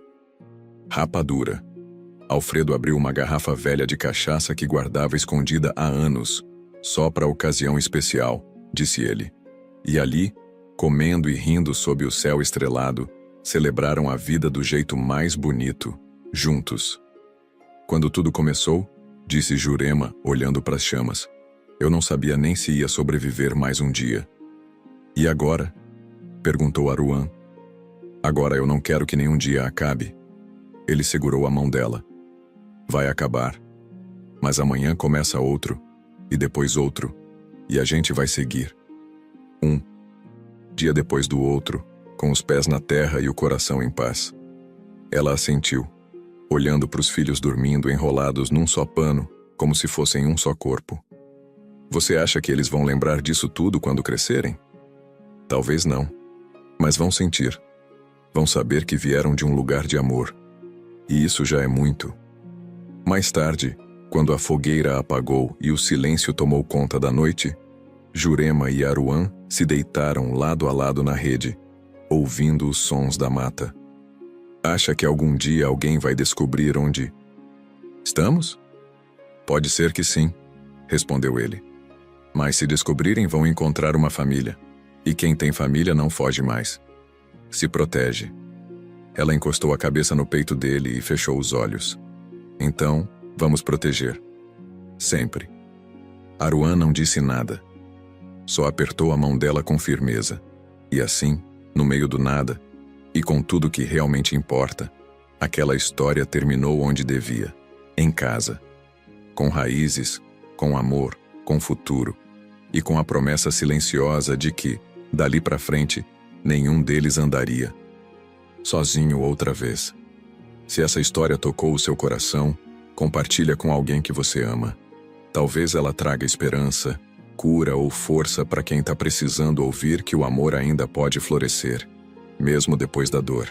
rapadura. Alfredo abriu uma garrafa velha de cachaça que guardava escondida há anos, só para ocasião especial, disse ele. E ali, comendo e rindo sob o céu estrelado, celebraram a vida do jeito mais bonito, juntos. Quando tudo começou, disse Jurema, olhando para as chamas, eu não sabia nem se ia sobreviver mais um dia. E agora? Perguntou Aruan. Agora eu não quero que nenhum dia acabe. Ele segurou a mão dela. Vai acabar. Mas amanhã começa outro, e depois outro, e a gente vai seguir. Um dia depois do outro, com os pés na terra e o coração em paz. Ela assentiu, olhando para os filhos dormindo enrolados num só pano, como se fossem um só corpo. Você acha que eles vão lembrar disso tudo quando crescerem? Talvez não, mas vão sentir. Vão saber que vieram de um lugar de amor. E isso já é muito. Mais tarde, quando a fogueira apagou e o silêncio tomou conta da noite, Jurema e Aruan se deitaram lado a lado na rede, ouvindo os sons da mata. Acha que algum dia alguém vai descobrir onde estamos? Pode ser que sim, respondeu ele. Mas se descobrirem, vão encontrar uma família. E quem tem família não foge mais. Se protege. Ela encostou a cabeça no peito dele e fechou os olhos. Então, vamos proteger. Sempre. Aruan não disse nada. Só apertou a mão dela com firmeza. E assim, no meio do nada, e com tudo que realmente importa, aquela história terminou onde devia, em casa. Com raízes, com amor, com futuro, e com a promessa silenciosa de que, dali para frente, nenhum deles andaria sozinho outra vez. Se essa história tocou o seu coração, compartilha com alguém que você ama. Talvez ela traga esperança, cura ou força para quem está precisando ouvir que o amor ainda pode florescer, mesmo depois da dor.